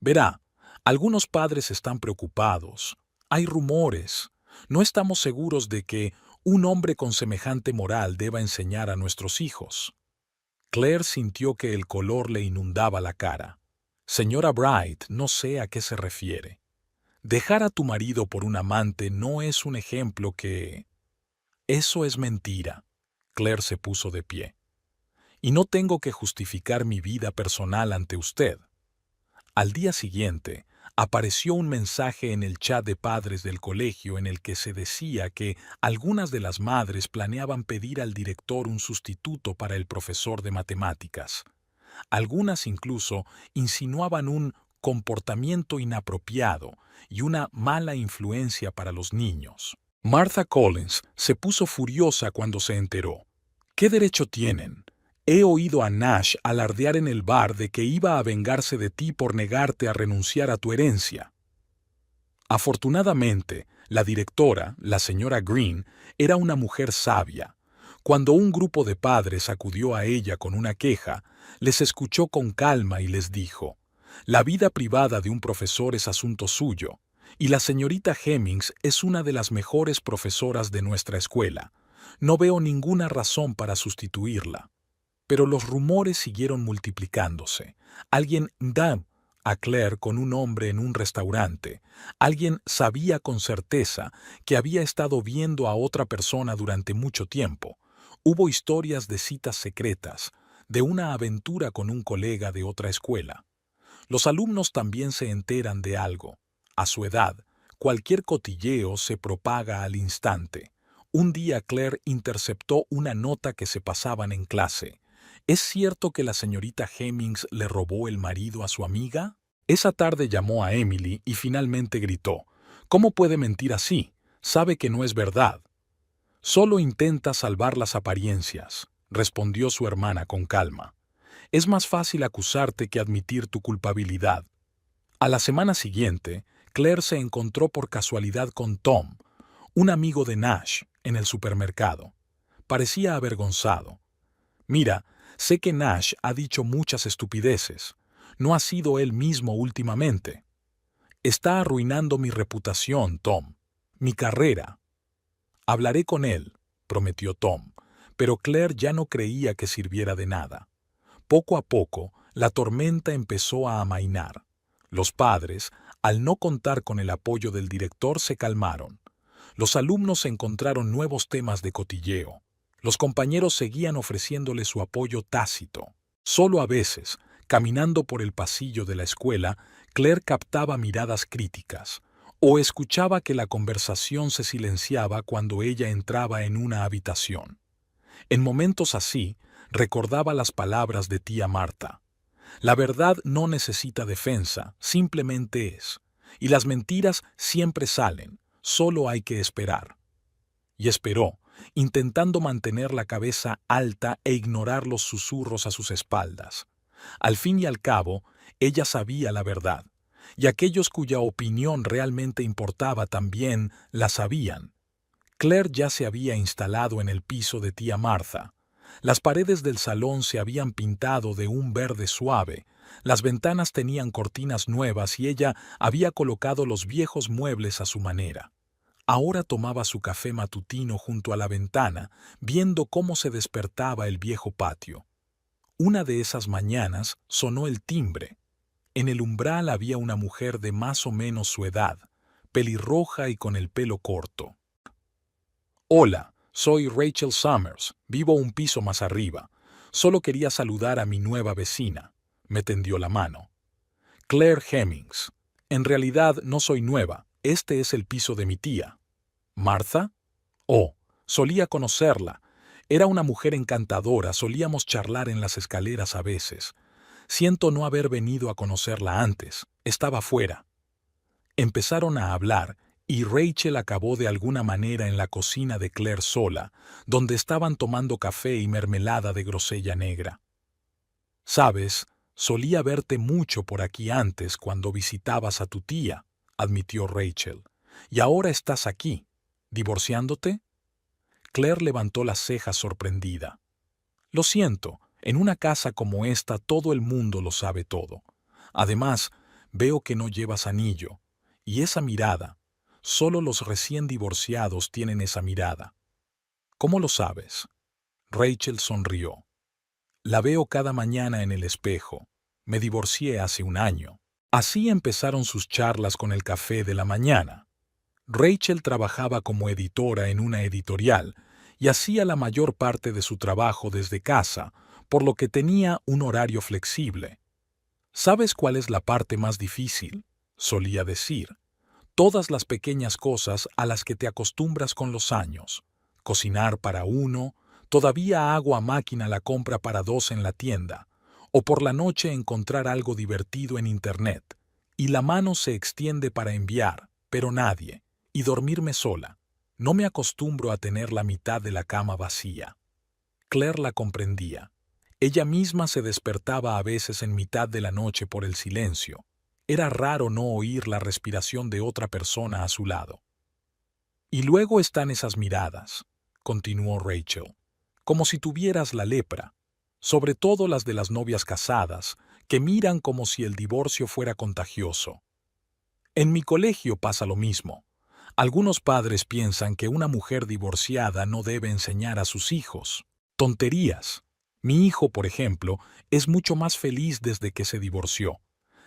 «Verá, algunos padres están preocupados. Hay rumores. No estamos seguros de que un hombre con semejante moral deba enseñar a nuestros hijos». Claire sintió que el color le inundaba la cara. «Señora Bright, no sé a qué se refiere. Dejar a tu marido por un amante no es un ejemplo que...» «Eso es mentira». Claire se puso de pie. «Y no tengo que justificar mi vida personal ante usted». Al día siguiente, apareció un mensaje en el chat de padres del colegio en el que se decía que algunas de las madres planeaban pedir al director un sustituto para el profesor de matemáticas. Algunas incluso insinuaban un comportamiento inapropiado y una mala influencia para los niños. Martha Collins se puso furiosa cuando se enteró. «¿Qué derecho tienen? He oído a Nash alardear en el bar de que iba a vengarse de ti por negarte a renunciar a tu herencia». Afortunadamente, la directora, la señora Green, era una mujer sabia. Cuando un grupo de padres acudió a ella con una queja, les escuchó con calma y les dijo: «La vida privada de un profesor es asunto suyo, y la señorita Hemmings es una de las mejores profesoras de nuestra escuela. No veo ninguna razón para sustituirla». Pero los rumores siguieron multiplicándose. Alguien da a Claire con un hombre en un restaurante. Alguien sabía con certeza que había estado viendo a otra persona durante mucho tiempo. Hubo historias de citas secretas, de una aventura con un colega de otra escuela. Los alumnos también se enteran de algo. A su edad, cualquier cotilleo se propaga al instante. Un día Claire interceptó una nota que se pasaban en clase. ¿Es cierto que la señorita Hemmings le robó el marido a su amiga? Esa tarde llamó a Emily y finalmente gritó: «¿Cómo puede mentir así? Sabe que no es verdad». «Solo intenta salvar las apariencias», respondió su hermana con calma. «Es más fácil acusarte que admitir tu culpabilidad». A la semana siguiente, Claire se encontró por casualidad con Tom, un amigo de Nash, en el supermercado. Parecía avergonzado. «Mira, sé que Nash ha dicho muchas estupideces. No ha sido él mismo últimamente. Está arruinando mi reputación, Tom. Mi carrera». «Hablaré con él», prometió Tom, pero Claire ya no creía que sirviera de nada. Poco a poco, la tormenta empezó a amainar. Los padres, al no contar con el apoyo del director, se calmaron. Los alumnos encontraron nuevos temas de cotilleo. Los compañeros seguían ofreciéndole su apoyo tácito. Solo a veces, caminando por el pasillo de la escuela, Claire captaba miradas críticas, o escuchaba que la conversación se silenciaba cuando ella entraba en una habitación. En momentos así, recordaba las palabras de tía Marta. La verdad no necesita defensa, simplemente es. Y las mentiras siempre salen, solo hay que esperar. Y esperó, intentando mantener la cabeza alta e ignorar los susurros a sus espaldas. Al fin y al cabo, ella sabía la verdad, y aquellos cuya opinión realmente importaba también la sabían. Claire ya se había instalado en el piso de tía Martha. Las paredes del salón se habían pintado de un verde suave, las ventanas tenían cortinas nuevas y ella había colocado los viejos muebles a su manera. Ahora tomaba su café matutino junto a la ventana, viendo cómo se despertaba el viejo patio. Una de esas mañanas sonó el timbre. En el umbral había una mujer de más o menos su edad, pelirroja y con el pelo corto. «Hola, soy Rachel Summers, vivo un piso más arriba. Solo quería saludar a mi nueva vecina», me tendió la mano. «Claire Hemmings. En realidad no soy nueva, este es el piso de mi tía». «¿Martha?» «Oh, solía conocerla. Era una mujer encantadora, solíamos charlar en las escaleras a veces. Siento no haber venido a conocerla antes, estaba fuera». Empezaron a hablar, y Rachel acabó de alguna manera en la cocina de Claire sola, donde estaban tomando café y mermelada de grosella negra. «Sabes, solía verte mucho por aquí antes cuando visitabas a tu tía», admitió Rachel. «Y ahora estás aquí, ¿divorciándote?» Claire levantó las cejas sorprendida. «Lo siento, en una casa como esta todo el mundo lo sabe todo. Además, veo que no llevas anillo. Y esa mirada, solo los recién divorciados tienen esa mirada». «¿Cómo lo sabes?» Rachel sonrió. «La veo cada mañana en el espejo. Me divorcié hace un año». Así empezaron sus charlas con el café de la mañana. Rachel trabajaba como editora en una editorial y hacía la mayor parte de su trabajo desde casa, por lo que tenía un horario flexible. «¿Sabes cuál es la parte más difícil?», solía decir. «Todas las pequeñas cosas a las que te acostumbras con los años. Cocinar para uno, todavía hago a máquina la compra para dos en la tienda, o por la noche encontrar algo divertido en Internet, y la mano se extiende para enviar, pero nadie, y dormirme sola. No me acostumbro a tener la mitad de la cama vacía». Claire la comprendía. Ella misma se despertaba a veces en mitad de la noche por el silencio. Era raro no oír la respiración de otra persona a su lado. «Y luego están esas miradas», continuó Rachel, «como si tuvieras la lepra, sobre todo las de las novias casadas, que miran como si el divorcio fuera contagioso. En mi colegio pasa lo mismo. Algunos padres piensan que una mujer divorciada no debe enseñar a sus hijos. Tonterías. Mi hijo, por ejemplo, es mucho más feliz desde que se divorció.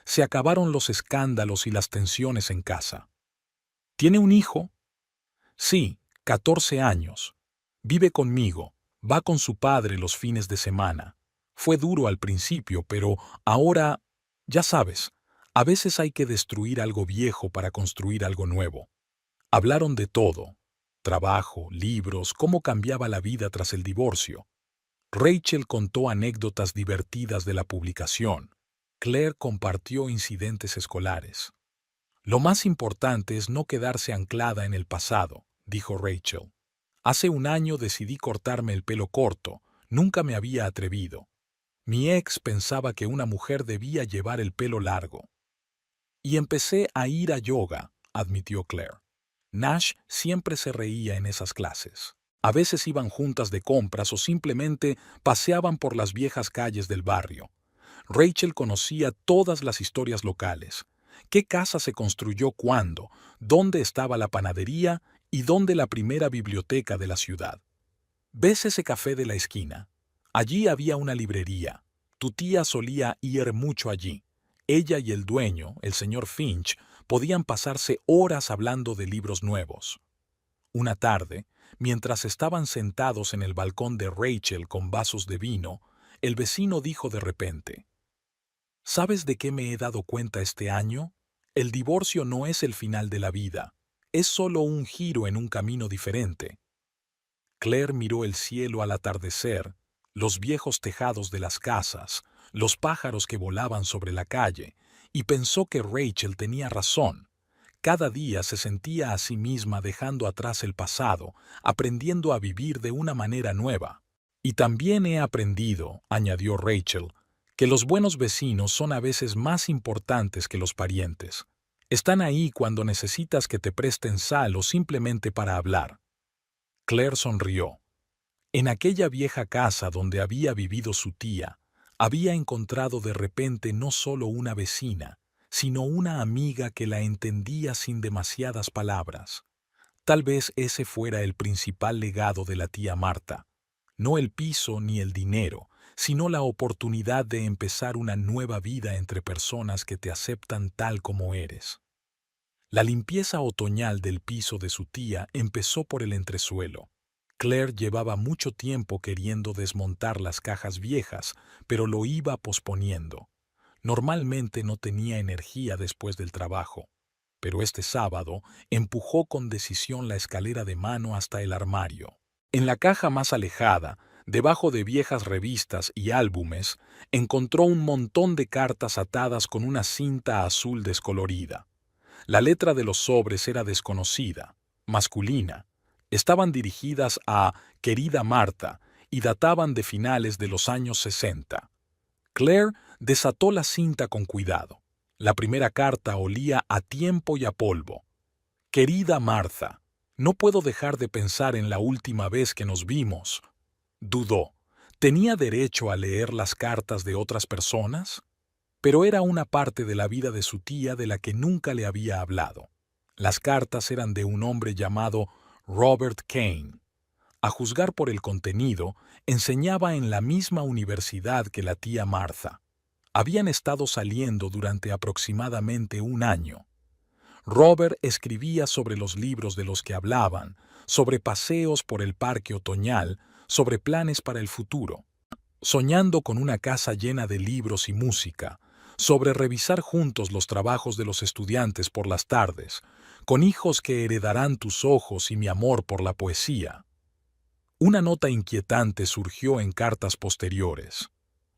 Se acabaron los escándalos y las tensiones en casa». «¿Tiene un hijo?» «Sí, 14 años. Vive conmigo, va con su padre los fines de semana. Fue duro al principio, pero ahora, ya sabes, a veces hay que destruir algo viejo para construir algo nuevo». Hablaron de todo: trabajo, libros, cómo cambiaba la vida tras el divorcio. Rachel contó anécdotas divertidas de la publicación. Claire compartió incidentes escolares. «Lo más importante es no quedarse anclada en el pasado», dijo Rachel. «Hace un año decidí cortarme el pelo corto, nunca me había atrevido. Mi ex pensaba que una mujer debía llevar el pelo largo. Y empecé a ir a yoga», admitió Claire. Nash siempre se reía en esas clases. A veces iban juntas de compras o simplemente paseaban por las viejas calles del barrio. Rachel conocía todas las historias locales. ¿Qué casa se construyó cuándo? ¿Dónde estaba la panadería? ¿Y dónde la primera biblioteca de la ciudad? ¿Ves ese café de la esquina? Allí había una librería. Tu tía solía ir mucho allí. Ella y el dueño, el señor Finch, podían pasarse horas hablando de libros nuevos. Una tarde, mientras estaban sentados en el balcón de Rachel con vasos de vino, el vecino dijo de repente: ¿Sabes de qué me he dado cuenta este año? El divorcio no es el final de la vida, es solo un giro en un camino diferente. Claire miró el cielo al atardecer, los viejos tejados de las casas, los pájaros que volaban sobre la calle, y pensó que Rachel tenía razón. Cada día se sentía a sí misma dejando atrás el pasado, aprendiendo a vivir de una manera nueva. Y también he aprendido, añadió Rachel, que los buenos vecinos son a veces más importantes que los parientes. Están ahí cuando necesitas que te presten sal o simplemente para hablar. Claire sonrió. En aquella vieja casa donde había vivido su tía, había encontrado de repente no solo una vecina, sino una amiga que la entendía sin demasiadas palabras. Tal vez ese fuera el principal legado de la tía Marta. No el piso ni el dinero, sino la oportunidad de empezar una nueva vida entre personas que te aceptan tal como eres. La limpieza otoñal del piso de su tía empezó por el entresuelo. Claire llevaba mucho tiempo queriendo desmontar las cajas viejas, pero lo iba posponiendo. Normalmente no tenía energía después del trabajo, pero este sábado empujó con decisión la escalera de mano hasta el armario. En la caja más alejada, debajo de viejas revistas y álbumes, encontró un montón de cartas atadas con una cinta azul descolorida. La letra de los sobres era desconocida, masculina. Estaban dirigidas a «Querida Marta» y databan de finales de los años 60. Claire desató la cinta con cuidado. La primera carta olía a tiempo y a polvo. «Querida Martha, no puedo dejar de pensar en la última vez que nos vimos». Dudó. ¿Tenía derecho a leer las cartas de otras personas? Pero era una parte de la vida de su tía de la que nunca le había hablado. Las cartas eran de un hombre llamado Robert Kane. A juzgar por el contenido, enseñaba en la misma universidad que la tía Martha. Habían estado saliendo durante aproximadamente un año. Robert escribía sobre los libros de los que hablaban, sobre paseos por el parque otoñal, sobre planes para el futuro, soñando con una casa llena de libros y música, sobre revisar juntos los trabajos de los estudiantes por las tardes, con hijos que heredarán tus ojos y mi amor por la poesía. Una nota inquietante surgió en cartas posteriores.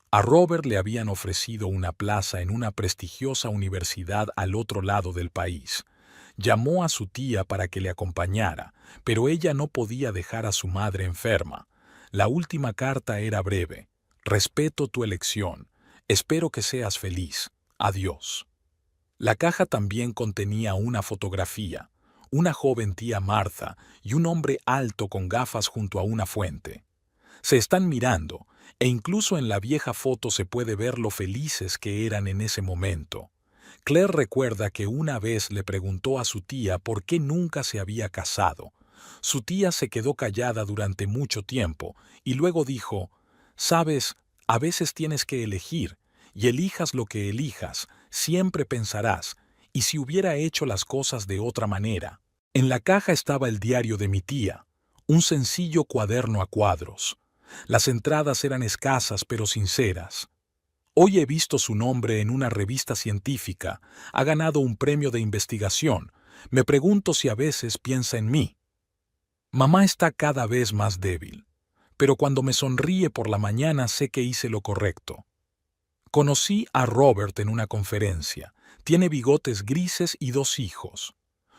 A Robert le habían ofrecido una plaza en una prestigiosa universidad al otro lado del país. Llamó a su tía para que le acompañara, pero ella no podía dejar a su madre enferma. La última carta era breve. Respeto tu elección. Espero que seas feliz. Adiós. La caja también contenía una fotografía, una joven tía Martha y un hombre alto con gafas junto a una fuente. Se están mirando, e incluso en la vieja foto se puede ver lo felices que eran en ese momento. Claire recuerda que una vez le preguntó a su tía por qué nunca se había casado. Su tía se quedó callada durante mucho tiempo y luego dijo: «Sabes, a veces tienes que elegir, y elijas lo que elijas, siempre pensarás, ¿y si hubiera hecho las cosas de otra manera?». En la caja estaba el diario de mi tía, un sencillo cuaderno a cuadros. Las entradas eran escasas pero sinceras. Hoy he visto su nombre en una revista científica, ha ganado un premio de investigación. Me pregunto si a veces piensa en mí. Mamá está cada vez más débil, pero cuando me sonríe por la mañana sé que hice lo correcto. Conocí a Robert en una conferencia. Tiene bigotes grises y 2 hijos.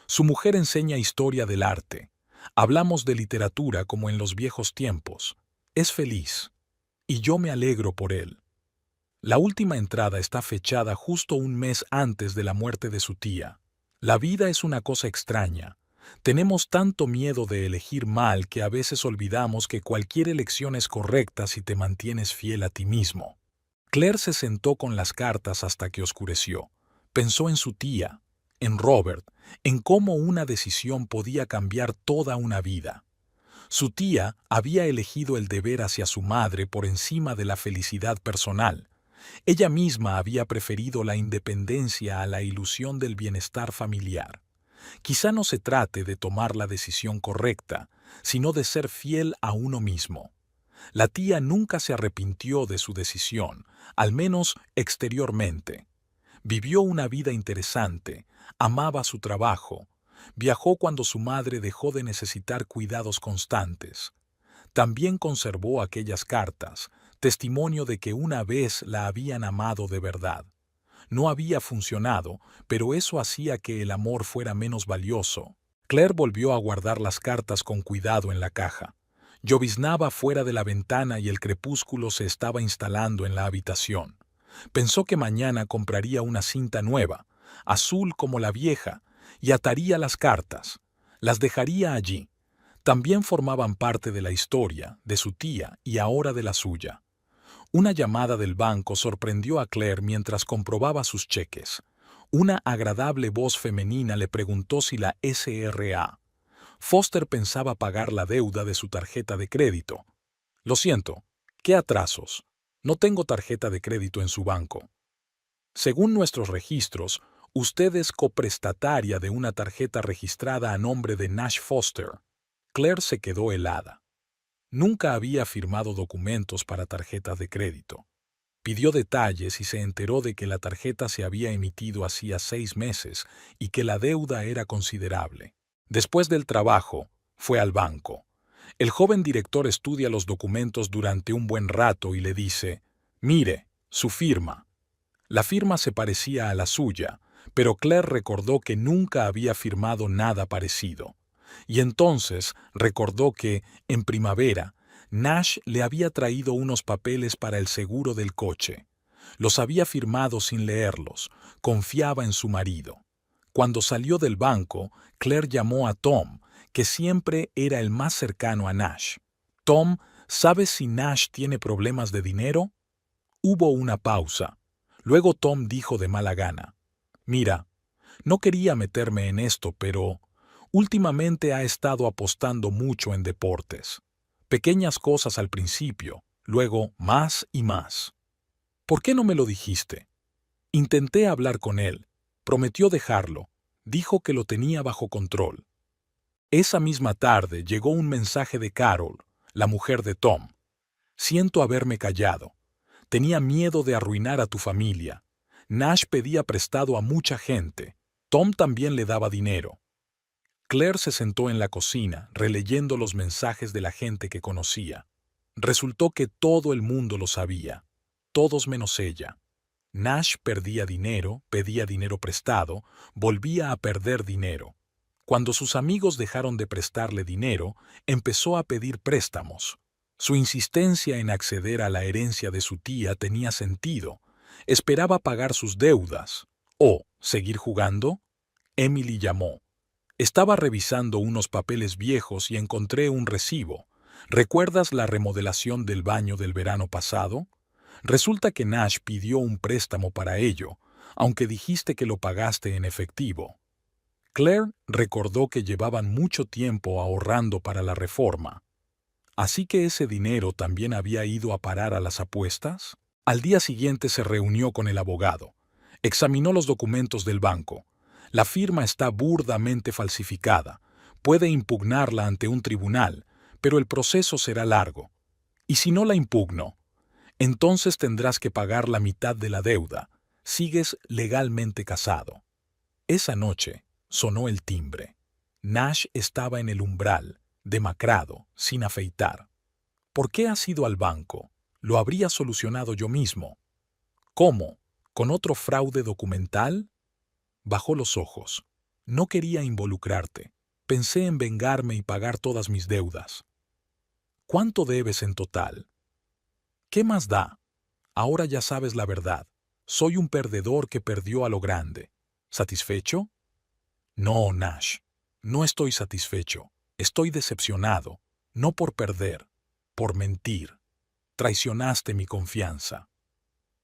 Su mujer enseña historia del arte. Hablamos de literatura como en los viejos tiempos. Es feliz. Y yo me alegro por él. La última entrada está fechada justo un mes antes de la muerte de su tía. La vida es una cosa extraña. Tenemos tanto miedo de elegir mal que a veces olvidamos que cualquier elección es correcta si te mantienes fiel a ti mismo. Claire se sentó con las cartas hasta que oscureció. Pensó en su tía, en Robert, en cómo una decisión podía cambiar toda una vida. Su tía había elegido el deber hacia su madre por encima de la felicidad personal. Ella misma había preferido la independencia a la ilusión del bienestar familiar. Quizá no se trate de tomar la decisión correcta, sino de ser fiel a uno mismo. La tía nunca se arrepintió de su decisión, al menos exteriormente. Vivió una vida interesante, amaba su trabajo, viajó cuando su madre dejó de necesitar cuidados constantes. También conservó aquellas cartas, testimonio de que una vez la habían amado de verdad. No había funcionado, pero eso hacía que el amor fuera menos valioso. Claire volvió a guardar las cartas con cuidado en la caja. Lloviznaba fuera de la ventana y el crepúsculo se estaba instalando en la habitación. Pensó que mañana compraría una cinta nueva, azul como la vieja, y ataría las cartas. Las dejaría allí. También formaban parte de la historia, de su tía y ahora de la suya. Una llamada del banco sorprendió a Claire mientras comprobaba sus cheques. Una agradable voz femenina le preguntó si la SRA. Foster pensaba pagar la deuda de su tarjeta de crédito. Lo siento, ¿qué atrasos? No tengo tarjeta de crédito en su banco. Según nuestros registros, usted es coprestataria de una tarjeta registrada a nombre de Nash Foster. Claire se quedó helada. Nunca había firmado documentos para tarjetas de crédito. Pidió detalles y se enteró de que la tarjeta se había emitido hacía 6 meses y que la deuda era considerable. Después del trabajo, fue al banco. El joven director estudia los documentos durante un buen rato y le dice, «Mire, su firma». La firma se parecía a la suya, pero Claire recordó que nunca había firmado nada parecido. Y entonces recordó que, en primavera, Nash le había traído unos papeles para el seguro del coche. Los había firmado sin leerlos, confiaba en su marido. Cuando salió del banco, Claire llamó a Tom, que siempre era el más cercano a Nash. «Tom, ¿sabes si Nash tiene problemas de dinero?» Hubo una pausa. Luego Tom dijo de mala gana, «Mira, no quería meterme en esto, pero últimamente ha estado apostando mucho en deportes. Pequeñas cosas al principio, luego más y más. ¿Por qué no me lo dijiste?» Intenté hablar con él. Prometió dejarlo. Dijo que lo tenía bajo control. Esa misma tarde llegó un mensaje de Carol, la mujer de Tom. «Siento haberme callado. Tenía miedo de arruinar a tu familia. Nash pedía prestado a mucha gente. Tom también le daba dinero». Claire se sentó en la cocina, releyendo los mensajes de la gente que conocía. Resultó que todo el mundo lo sabía, todos menos ella. Nash perdía dinero, pedía dinero prestado, volvía a perder dinero. Cuando sus amigos dejaron de prestarle dinero, empezó a pedir préstamos. Su insistencia en acceder a la herencia de su tía tenía sentido. Esperaba pagar sus deudas. ¿O seguir jugando? Emily llamó. Estaba revisando unos papeles viejos y encontré un recibo. ¿Recuerdas la remodelación del baño del verano pasado? Resulta que Nash pidió un préstamo para ello, aunque dijiste que lo pagaste en efectivo. Claire recordó que llevaban mucho tiempo ahorrando para la reforma. ¿Así que ese dinero también había ido a parar a las apuestas? Al día siguiente se reunió con el abogado. Examinó los documentos del banco. La firma está burdamente falsificada. Puede impugnarla ante un tribunal, pero el proceso será largo. ¿Y si no la impugno? Entonces tendrás que pagar la mitad de la deuda. Sigues legalmente casado. Esa noche sonó el timbre. Nash estaba en el umbral, demacrado, sin afeitar. ¿Por qué has ido al banco? Lo habría solucionado yo mismo. ¿Cómo? ¿Con otro fraude documental? Bajó los ojos. No quería involucrarte. Pensé en vengarme y pagar todas mis deudas. ¿Cuánto debes en total? ¿Qué más da? Ahora ya sabes la verdad. Soy un perdedor que perdió a lo grande. ¿Satisfecho? No, Nash. No estoy satisfecho. Estoy decepcionado. No por perder, por mentir. Traicionaste mi confianza.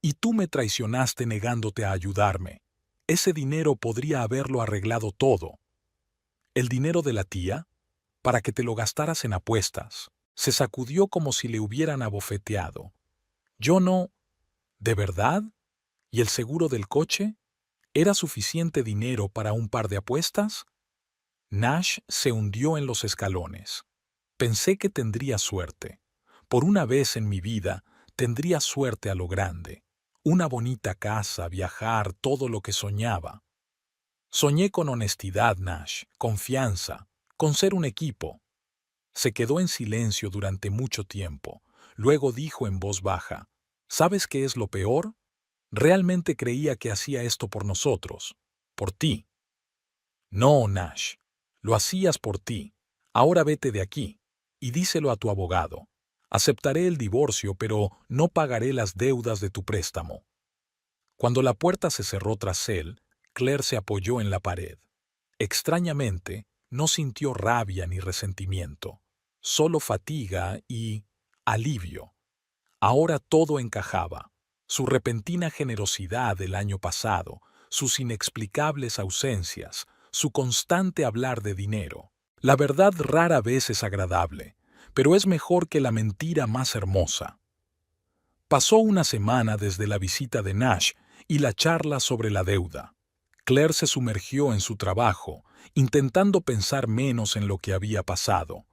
Y tú me traicionaste negándote a ayudarme. Ese dinero podría haberlo arreglado todo. ¿El dinero de la tía? Para que te lo gastaras en apuestas. Se sacudió como si le hubieran abofeteado. Yo no... ¿De verdad? ¿Y el seguro del coche? ¿Era suficiente dinero para un par de apuestas? Nash se hundió en los escalones. Pensé que tendría suerte. Por una vez en mi vida, tendría suerte a lo grande. Una bonita casa, viajar, todo lo que soñaba. Soñé con honestidad, Nash, confianza, con ser un equipo. Se quedó en silencio durante mucho tiempo. Luego dijo en voz baja, ¿sabes qué es lo peor? Realmente creía que hacía esto por nosotros, por ti. No, Nash, lo hacías por ti. Ahora vete de aquí y díselo a tu abogado. Aceptaré el divorcio, pero no pagaré las deudas de tu préstamo. Cuando la puerta se cerró tras él, Claire se apoyó en la pared. Extrañamente, no sintió rabia ni resentimiento, solo fatiga y alivio. Ahora todo encajaba. Su repentina generosidad del año pasado, sus inexplicables ausencias, su constante hablar de dinero. La verdad rara vez es agradable, pero es mejor que la mentira más hermosa. Pasó una semana desde la visita de Nash y la charla sobre la deuda. Claire se sumergió en su trabajo, intentando pensar menos en lo que había pasado.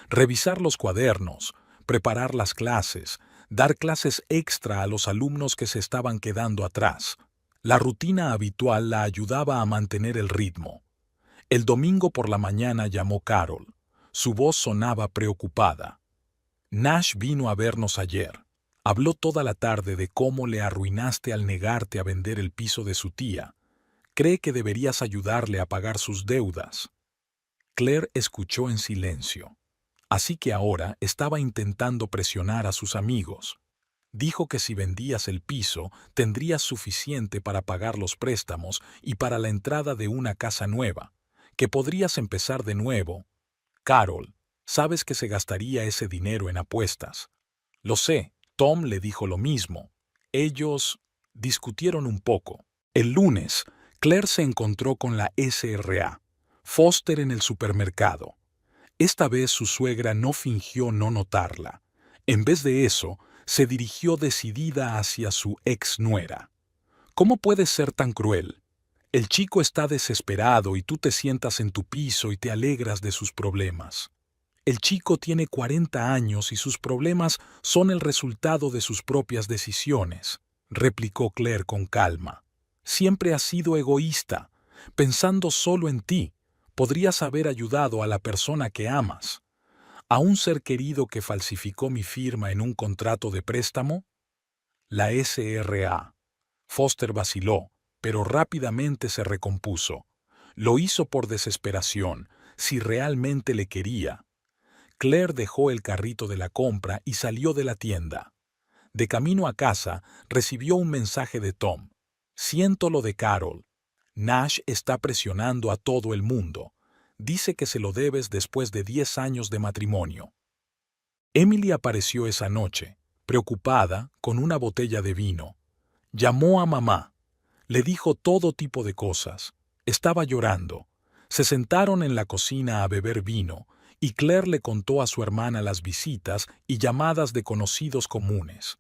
Revisar los cuadernos, preparar las clases, dar clases extra a los alumnos que se estaban quedando atrás. La rutina habitual la ayudaba a mantener el ritmo. El domingo por la mañana llamó Carol. Su voz sonaba preocupada. Nash vino a vernos ayer. Habló toda la tarde de cómo le arruinaste al negarte a vender el piso de su tía. Cree que deberías ayudarle a pagar sus deudas. Claire escuchó en silencio. Así que ahora estaba intentando presionar a sus amigos. Dijo que si vendías el piso, tendrías suficiente para pagar los préstamos y para la entrada de una casa nueva, que podrías empezar de nuevo. Carol, sabes que se gastaría ese dinero en apuestas. Lo sé, Tom le dijo lo mismo. Ellos discutieron un poco. El lunes, Claire se encontró con la SRA, Foster, en el supermercado. Esta vez su suegra no fingió no notarla. En vez de eso, se dirigió decidida hacia su ex nuera. ¿Cómo puedes ser tan cruel? El chico está desesperado y tú te sientas en tu piso y te alegras de sus problemas. El chico tiene 40 años y sus problemas son el resultado de sus propias decisiones, replicó Claire con calma. Siempre has sido egoísta, pensando solo en ti. Podrías haber ayudado a la persona que amas. ¿A un ser querido que falsificó mi firma en un contrato de préstamo? La SRA. Foster vaciló, pero rápidamente se recompuso. Lo hizo por desesperación, si realmente le quería. Claire dejó el carrito de la compra y salió de la tienda. De camino a casa, recibió un mensaje de Tom. Siento lo de Carol. Nash está presionando a todo el mundo. Dice que se lo debes después de 10 años de matrimonio. Emily apareció esa noche, preocupada, con una botella de vino. Llamó a mamá. Le dijo todo tipo de cosas. Estaba llorando. Se sentaron en la cocina a beber vino, y Claire le contó a su hermana las visitas y llamadas de conocidos comunes.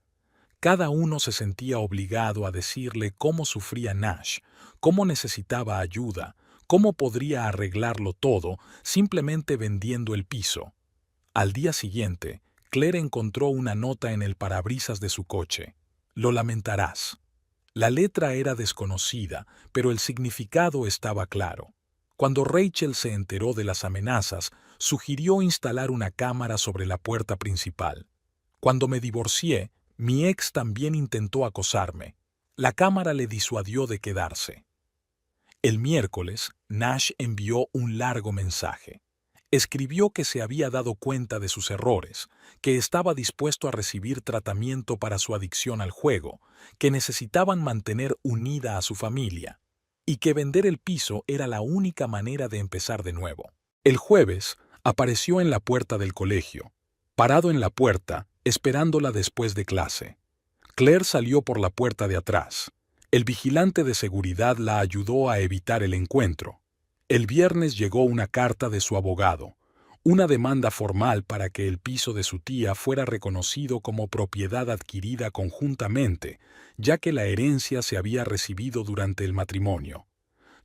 Cada uno se sentía obligado a decirle cómo sufría Nash, cómo necesitaba ayuda, cómo podría arreglarlo todo simplemente vendiendo el piso. Al día siguiente, Claire encontró una nota en el parabrisas de su coche. Lo lamentarás. La letra era desconocida, pero el significado estaba claro. Cuando Rachel se enteró de las amenazas, sugirió instalar una cámara sobre la puerta principal. Cuando me divorcié, mi ex también intentó acosarme. La cámara le disuadió de quedarse. El miércoles, Nash envió un largo mensaje. Escribió que se había dado cuenta de sus errores, que estaba dispuesto a recibir tratamiento para su adicción al juego, que necesitaban mantener unida a su familia, y que vender el piso era la única manera de empezar de nuevo. El jueves, apareció en la puerta del colegio, parado en la puerta, esperándola después de clase. Claire salió por la puerta de atrás. El vigilante de seguridad la ayudó a evitar el encuentro. El viernes llegó una carta de su abogado, una demanda formal para que el piso de su tía fuera reconocido como propiedad adquirida conjuntamente, ya que la herencia se había recibido durante el matrimonio.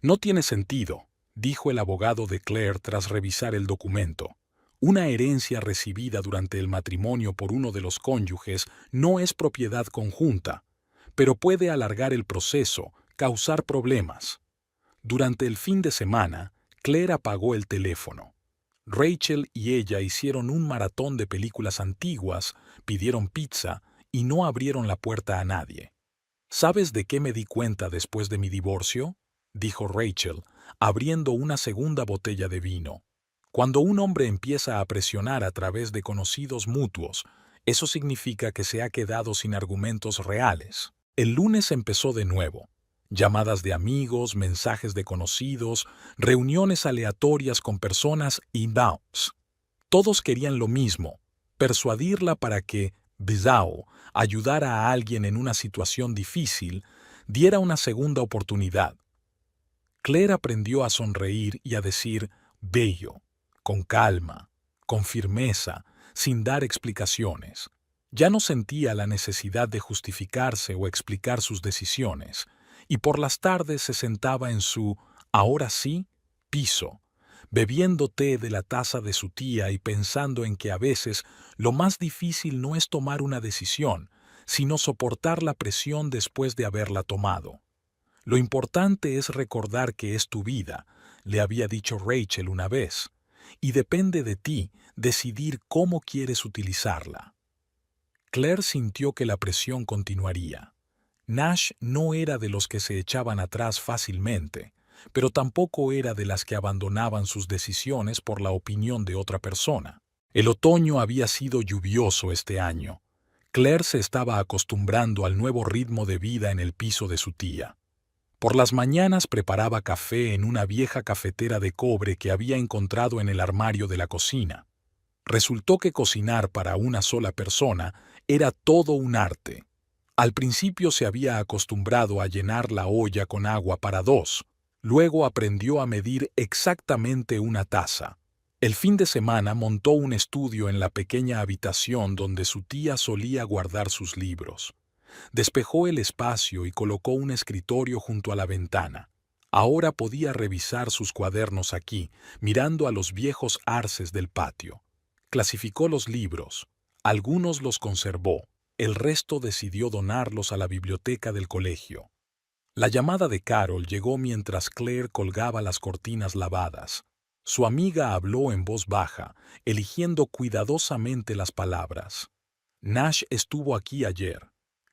No tiene sentido, dijo el abogado de Claire tras revisar el documento. Una herencia recibida durante el matrimonio por uno de los cónyuges no es propiedad conjunta, pero puede alargar el proceso, causar problemas. Durante el fin de semana, Claire apagó el teléfono. Rachel y ella hicieron un maratón de películas antiguas, pidieron pizza y no abrieron la puerta a nadie. ¿Sabes de qué me di cuenta después de mi divorcio?, dijo Rachel, abriendo una segunda botella de vino. Cuando un hombre empieza a presionar a través de conocidos mutuos, eso significa que se ha quedado sin argumentos reales. El lunes empezó de nuevo. Llamadas de amigos, mensajes de conocidos, reuniones aleatorias con personas inbounds. Todos querían lo mismo, persuadirla para que Bizao ayudara a alguien en una situación difícil, diera una segunda oportunidad. Claire aprendió a sonreír y a decir bello, con calma, con firmeza, sin dar explicaciones. Ya no sentía la necesidad de justificarse o explicar sus decisiones, y por las tardes se sentaba en su, ahora sí, piso, bebiendo té de la taza de su tía y pensando en que a veces lo más difícil no es tomar una decisión, sino soportar la presión después de haberla tomado. Lo importante es recordar que es tu vida, le había dicho Rachel una vez, y depende de ti decidir cómo quieres utilizarla. Claire sintió que la presión continuaría. Nash no era de los que se echaban atrás fácilmente, pero tampoco era de las que abandonaban sus decisiones por la opinión de otra persona. El otoño había sido lluvioso este año. Claire se estaba acostumbrando al nuevo ritmo de vida en el piso de su tía. Por las mañanas preparaba café en una vieja cafetera de cobre que había encontrado en el armario de la cocina. Resultó que cocinar para una sola persona era todo un arte. Al principio se había acostumbrado a llenar la olla con agua para dos. Luego aprendió a medir exactamente una taza. El fin de semana montó un estudio en la pequeña habitación donde su tía solía guardar sus libros. Despejó el espacio y colocó un escritorio junto a la ventana. Ahora podía revisar sus cuadernos aquí, mirando a los viejos arces del patio. Clasificó los libros. Algunos los conservó. El resto decidió donarlos a la biblioteca del colegio. La llamada de Carol llegó mientras Claire colgaba las cortinas lavadas. Su amiga habló en voz baja, eligiendo cuidadosamente las palabras. Nash estuvo aquí ayer.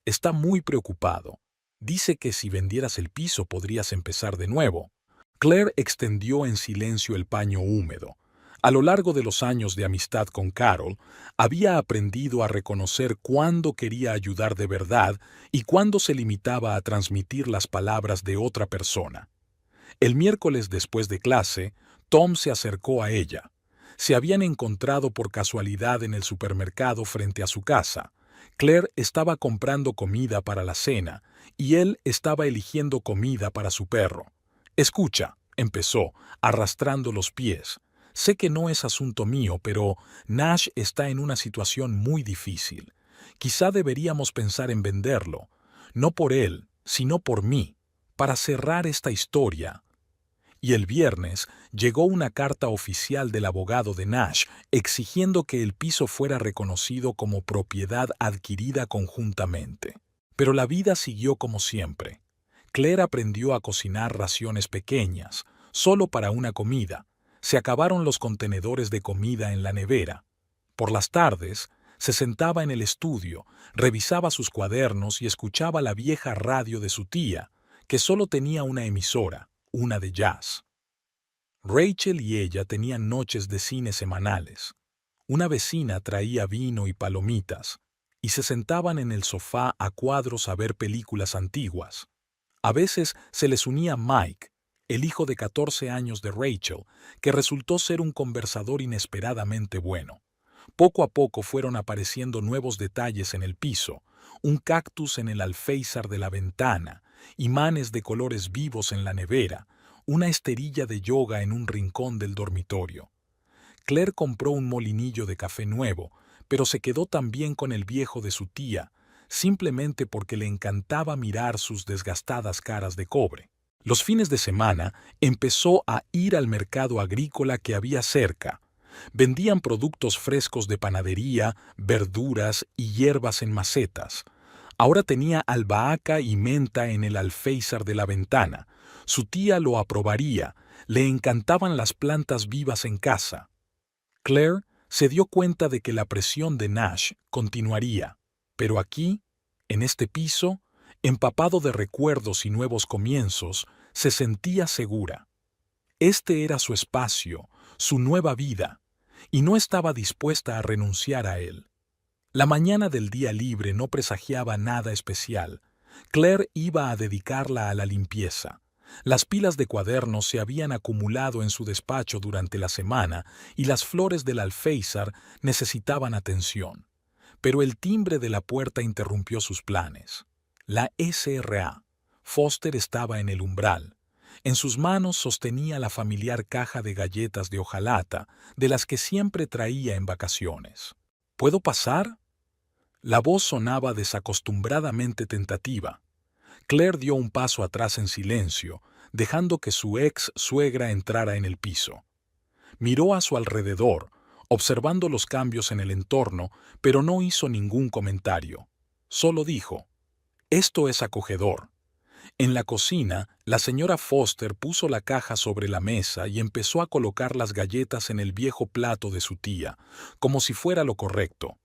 Está muy preocupado. Dice que si vendieras el piso podrías empezar de nuevo. Claire extendió en silencio el paño húmedo. A lo largo de los años de amistad con Carol, había aprendido a reconocer cuándo quería ayudar de verdad y cuándo se limitaba a transmitir las palabras de otra persona. El miércoles después de clase, Tom se acercó a ella. Se habían encontrado por casualidad en el supermercado frente a su casa. Claire estaba comprando comida para la cena y él estaba eligiendo comida para su perro. «Escucha», empezó, arrastrando los pies. «Sé que no es asunto mío, pero Nash está en una situación muy difícil. Quizá deberíamos pensar en venderlo. No por él, sino por mí, para cerrar esta historia». Y el viernes llegó una carta oficial del abogado de Nash exigiendo que el piso fuera reconocido como propiedad adquirida conjuntamente. Pero la vida siguió como siempre. Claire aprendió a cocinar raciones pequeñas, solo para una comida. Se acabaron los contenedores de comida en la nevera. Por las tardes, se sentaba en el estudio, revisaba sus cuadernos y escuchaba la vieja radio de su tía, que solo tenía una emisora, una de jazz. Rachel y ella tenían noches de cine semanales. Una vecina traía vino y palomitas, y se sentaban en el sofá a cuadros a ver películas antiguas. A veces se les unía Mike, el hijo de 14 años de Rachel, que resultó ser un conversador inesperadamente bueno. Poco a poco fueron apareciendo nuevos detalles en el piso, un cactus en el alféizar de la ventana, imanes de colores vivos en la nevera, una esterilla de yoga en un rincón del dormitorio. Claire compró un molinillo de café nuevo, pero se quedó también con el viejo de su tía, simplemente porque le encantaba mirar sus desgastadas caras de cobre. Los fines de semana empezó a ir al mercado agrícola que había cerca. Vendían productos frescos de panadería, verduras y hierbas en macetas. Ahora tenía albahaca y menta en el alféizar de la ventana. Su tía lo aprobaría. Le encantaban las plantas vivas en casa. Claire se dio cuenta de que la presión de Nash continuaría. Pero aquí, en este piso, empapado de recuerdos y nuevos comienzos, se sentía segura. Este era su espacio, su nueva vida, y no estaba dispuesta a renunciar a él. La mañana del día libre no presagiaba nada especial. Claire iba a dedicarla a la limpieza. Las pilas de cuadernos se habían acumulado en su despacho durante la semana y las flores del alféizar necesitaban atención. Pero el timbre de la puerta interrumpió sus planes. La SRA. Foster estaba en el umbral. En sus manos sostenía la familiar caja de galletas de hojalata, de las que siempre traía en vacaciones. ¿Puedo pasar? La voz sonaba desacostumbradamente tentativa. Claire dio un paso atrás en silencio, dejando que su ex suegra entrara en el piso. Miró a su alrededor, observando los cambios en el entorno, pero no hizo ningún comentario. Solo dijo: «Esto es acogedor». En la cocina, la señora Foster puso la caja sobre la mesa y empezó a colocar las galletas en el viejo plato de su tía, como si fuera lo correcto.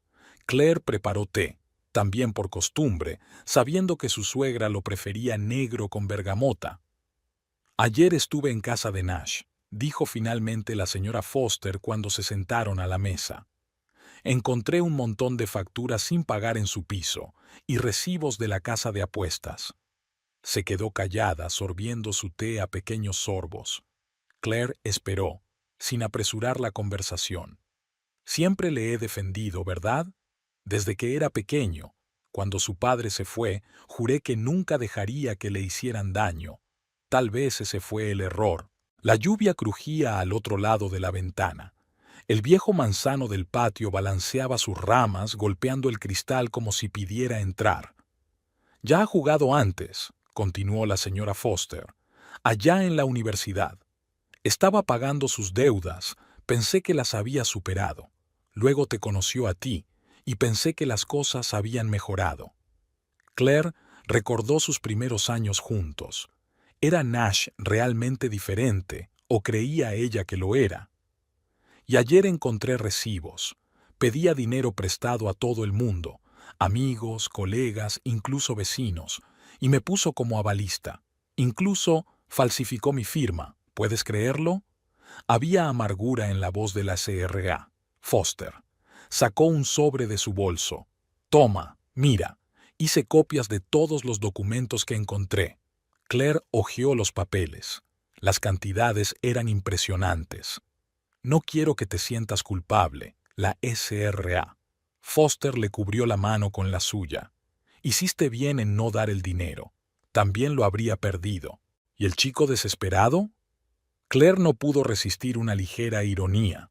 Claire preparó té, también por costumbre, sabiendo que su suegra lo prefería negro con bergamota. «Ayer estuve en casa de Nash», dijo finalmente la señora Foster cuando se sentaron a la mesa. «Encontré un montón de facturas sin pagar en su piso y recibos de la casa de apuestas». Se quedó callada, sorbiendo su té a pequeños sorbos. Claire esperó, sin apresurar la conversación. «Siempre le he defendido, ¿verdad? Desde que era pequeño. Cuando su padre se fue, juré que nunca dejaría que le hicieran daño. Tal vez ese fue el error». La lluvia crujía al otro lado de la ventana. El viejo manzano del patio balanceaba sus ramas, golpeando el cristal como si pidiera entrar. «Ya ha jugado antes», continuó la señora Foster, «allá en la universidad. Estaba pagando sus deudas, pensé que las había superado. Luego te conoció a ti, y pensé que las cosas habían mejorado». Claire recordó sus primeros años juntos. ¿Era Nash realmente diferente, o creía ella que lo era? «Y ayer encontré recibos. Pedía dinero prestado a todo el mundo, amigos, colegas, incluso vecinos, y me puso como avalista. Incluso falsificó mi firma. ¿Puedes creerlo?». Había amargura en la voz de la SRA. Foster sacó un sobre de su bolso. «Toma, mira, hice copias de todos los documentos que encontré». Claire hojeó los papeles. Las cantidades eran impresionantes. «No quiero que te sientas culpable», la SRA. Foster le cubrió la mano con la suya. «Hiciste bien en no dar el dinero. También lo habría perdido». ¿Y el chico desesperado? Claire no pudo resistir una ligera ironía.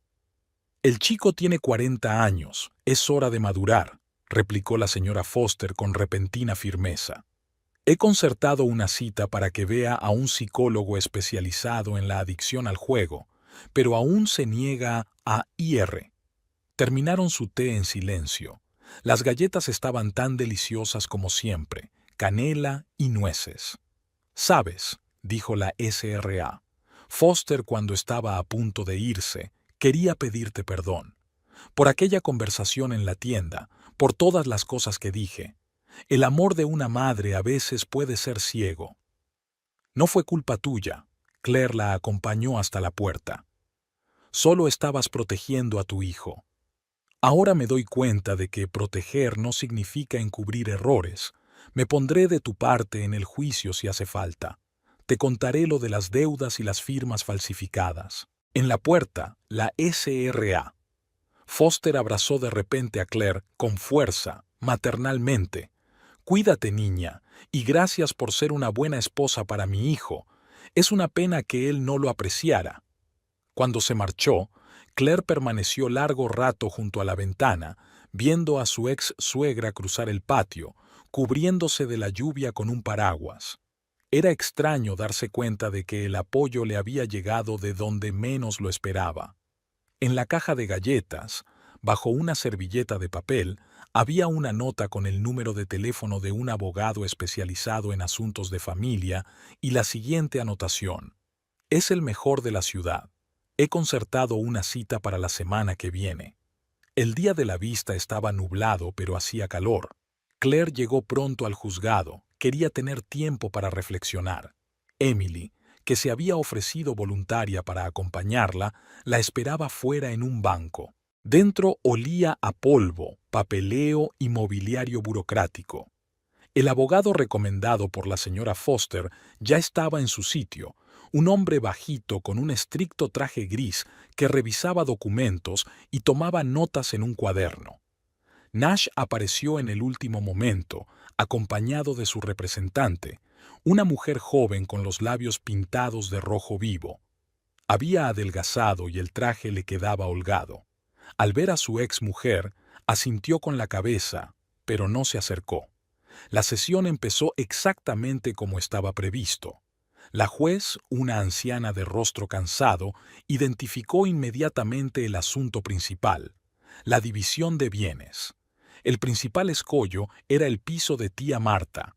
«El chico tiene 40 años. Es hora de madurar», replicó la señora Foster con repentina firmeza. «He concertado una cita para que vea a un psicólogo especializado en la adicción al juego, pero aún se niega a ir». Terminaron su té en silencio. Las galletas estaban tan deliciosas como siempre, canela y nueces. «¿Sabes?», dijo la SRA. «Foster, cuando estaba a punto de irse, quería pedirte perdón. Por aquella conversación en la tienda, por todas las cosas que dije. El amor de una madre a veces puede ser ciego». «No fue culpa tuya». Claire la acompañó hasta la puerta. «Solo estabas protegiendo a tu hijo. Ahora me doy cuenta de que proteger no significa encubrir errores. Me pondré de tu parte en el juicio si hace falta. Te contaré lo de las deudas y las firmas falsificadas». En la puerta, la SRA. Foster abrazó de repente a Claire con fuerza, maternalmente. «Cuídate, niña, y gracias por ser una buena esposa para mi hijo. Es una pena que él no lo apreciara». Cuando se marchó, Claire permaneció largo rato junto a la ventana, viendo a su ex suegra cruzar el patio, cubriéndose de la lluvia con un paraguas. Era extraño darse cuenta de que el apoyo le había llegado de donde menos lo esperaba. En la caja de galletas, bajo una servilleta de papel, había una nota con el número de teléfono de un abogado especializado en asuntos de familia y la siguiente anotación: es el mejor de la ciudad. He concertado una cita para la semana que viene. El día de la vista estaba nublado, pero hacía calor. Claire llegó pronto al juzgado. Quería tener tiempo para reflexionar. Emily, que se había ofrecido voluntaria para acompañarla, la esperaba fuera en un banco. Dentro olía a polvo, papeleo y mobiliario burocrático. El abogado recomendado por la señora Foster ya estaba en su sitio, un hombre bajito con un estricto traje gris que revisaba documentos y tomaba notas en un cuaderno. Nash apareció en el último momento, acompañado de su representante, una mujer joven con los labios pintados de rojo vivo. Había adelgazado y el traje le quedaba holgado. Al ver a su exmujer, asintió con la cabeza, pero no se acercó. La sesión empezó exactamente como estaba previsto. La juez, una anciana de rostro cansado, identificó inmediatamente el asunto principal: la división de bienes. El principal escollo era el piso de tía Marta.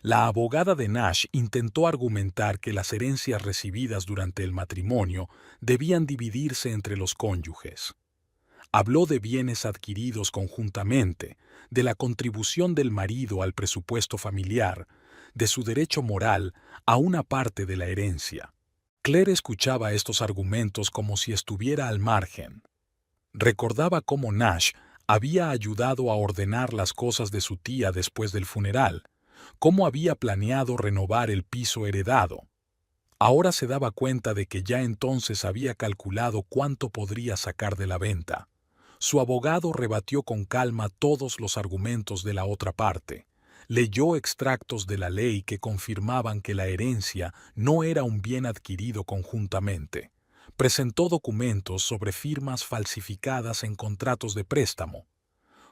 La abogada de Nash intentó argumentar que las herencias recibidas durante el matrimonio debían dividirse entre los cónyuges. Habló de bienes adquiridos conjuntamente, de la contribución del marido al presupuesto familiar, de su derecho moral a una parte de la herencia. Claire escuchaba estos argumentos como si estuviera al margen. Recordaba cómo Nash había ayudado a ordenar las cosas de su tía después del funeral, cómo había planeado renovar el piso heredado. Ahora se daba cuenta de que ya entonces había calculado cuánto podría sacar de la venta. Su abogado rebatió con calma todos los argumentos de la otra parte. Leyó extractos de la ley que confirmaban que la herencia no era un bien adquirido conjuntamente. Presentó documentos sobre firmas falsificadas en contratos de préstamo.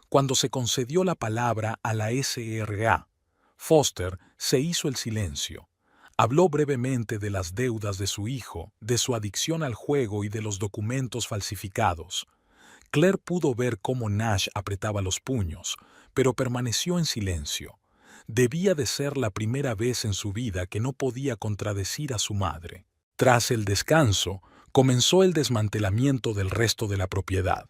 Cuando se concedió la palabra a la SRA, Foster se hizo el silencio. Habló brevemente de las deudas de su hijo, de su adicción al juego y de los documentos falsificados. Claire pudo ver cómo Nash apretaba los puños, pero permaneció en silencio. Debía de ser la primera vez en su vida que no podía contradecir a su madre. Tras el descanso, comenzó el desmantelamiento del resto de la propiedad.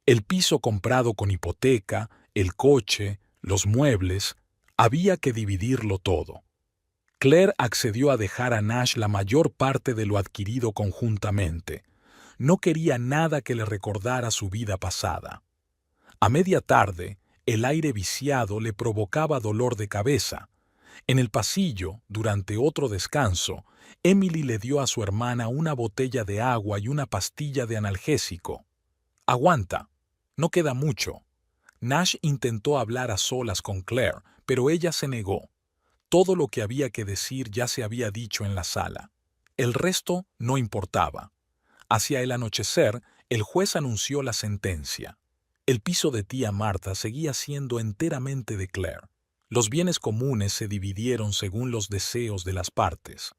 El piso comprado con hipoteca, el coche, los muebles, había que dividirlo todo. Claire accedió a dejar a Nash la mayor parte de lo adquirido conjuntamente. No quería nada que le recordara su vida pasada. A media tarde, el aire viciado le provocaba dolor de cabeza. En el pasillo, durante otro descanso, Emily le dio a su hermana una botella de agua y una pastilla de analgésico. «Aguanta, no queda mucho». Nash intentó hablar a solas con Claire, pero ella se negó. Todo lo que había que decir ya se había dicho en la sala. El resto no importaba. Hacia el anochecer, el juez anunció la sentencia. El piso de tía Marta seguía siendo enteramente de Claire. Los bienes comunes se dividieron según los deseos de las partes.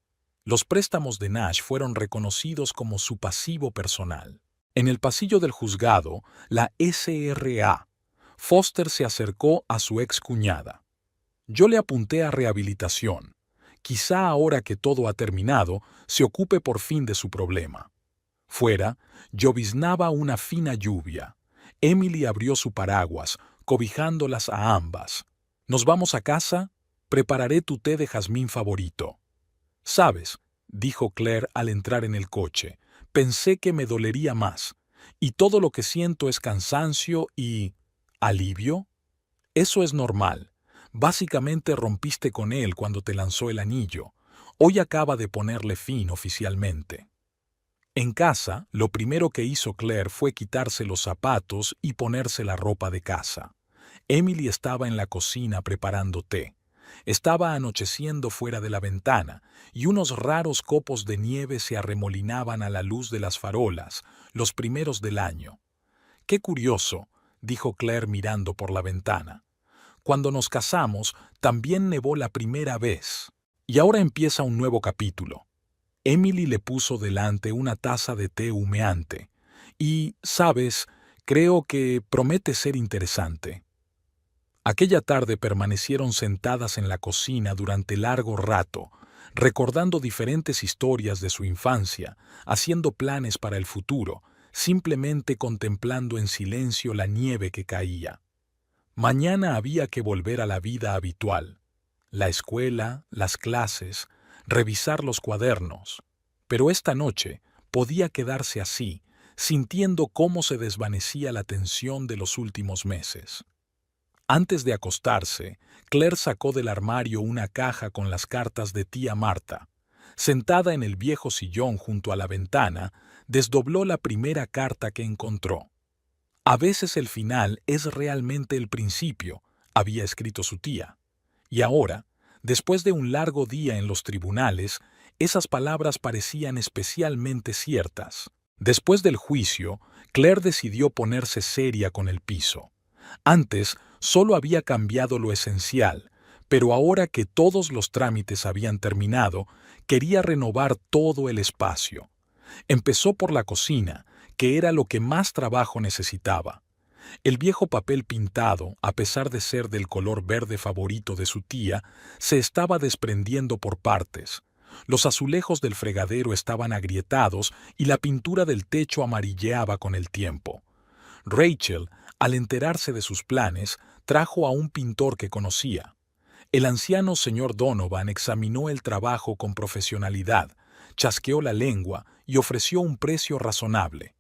Los préstamos de Nash fueron reconocidos como su pasivo personal. En el pasillo del juzgado, la SRA, Foster se acercó a su excuñada. «Yo le apunté a rehabilitación. Quizá ahora que todo ha terminado, se ocupe por fin de su problema». Fuera, lloviznaba una fina lluvia. Emily abrió su paraguas, cobijándolas a ambas. «¿Nos vamos a casa? Prepararé tu té de jazmín favorito». «¿Sabes?», dijo Claire al entrar en el coche, «pensé que me dolería más. Y todo lo que siento es cansancio y... ¿alivio? Eso es normal. Básicamente rompiste con él cuando te lanzó el anillo. Hoy acaba de ponerle fin oficialmente». En casa, lo primero que hizo Claire fue quitarse los zapatos y ponerse la ropa de casa. Emily estaba en la cocina preparando té. Estaba anocheciendo fuera de la ventana, y unos raros copos de nieve se arremolinaban a la luz de las farolas, los primeros del año. «Qué curioso», dijo Claire mirando por la ventana. «Cuando nos casamos, también nevó la primera vez». Y ahora empieza un nuevo capítulo. Emily le puso delante una taza de té humeante. Y, sabes, creo que promete ser interesante. Aquella tarde permanecieron sentadas en la cocina durante largo rato, recordando diferentes historias de su infancia, haciendo planes para el futuro, simplemente contemplando en silencio la nieve que caía. Mañana había que volver a la vida habitual, la escuela, las clases, revisar los cuadernos. Pero esta noche podía quedarse así, sintiendo cómo se desvanecía la tensión de los últimos meses. Antes de acostarse, Claire sacó del armario una caja con las cartas de tía Marta. Sentada en el viejo sillón junto a la ventana, desdobló la primera carta que encontró. A veces el final es realmente el principio, había escrito su tía. Y ahora, después de un largo día en los tribunales, esas palabras parecían especialmente ciertas. Después del juicio, Claire decidió ponerse seria con el piso. Antes solo había cambiado lo esencial, pero ahora que todos los trámites habían terminado, quería renovar todo el espacio. Empezó por la cocina, que era lo que más trabajo necesitaba. El viejo papel pintado, a pesar de ser del color verde favorito de su tía, se estaba desprendiendo por partes. Los azulejos del fregadero estaban agrietados y la pintura del techo amarilleaba con el tiempo. Rachel, al enterarse de sus planes, trajo a un pintor que conocía. El anciano señor Donovan examinó el trabajo con profesionalidad, chasqueó la lengua y ofreció un precio razonable.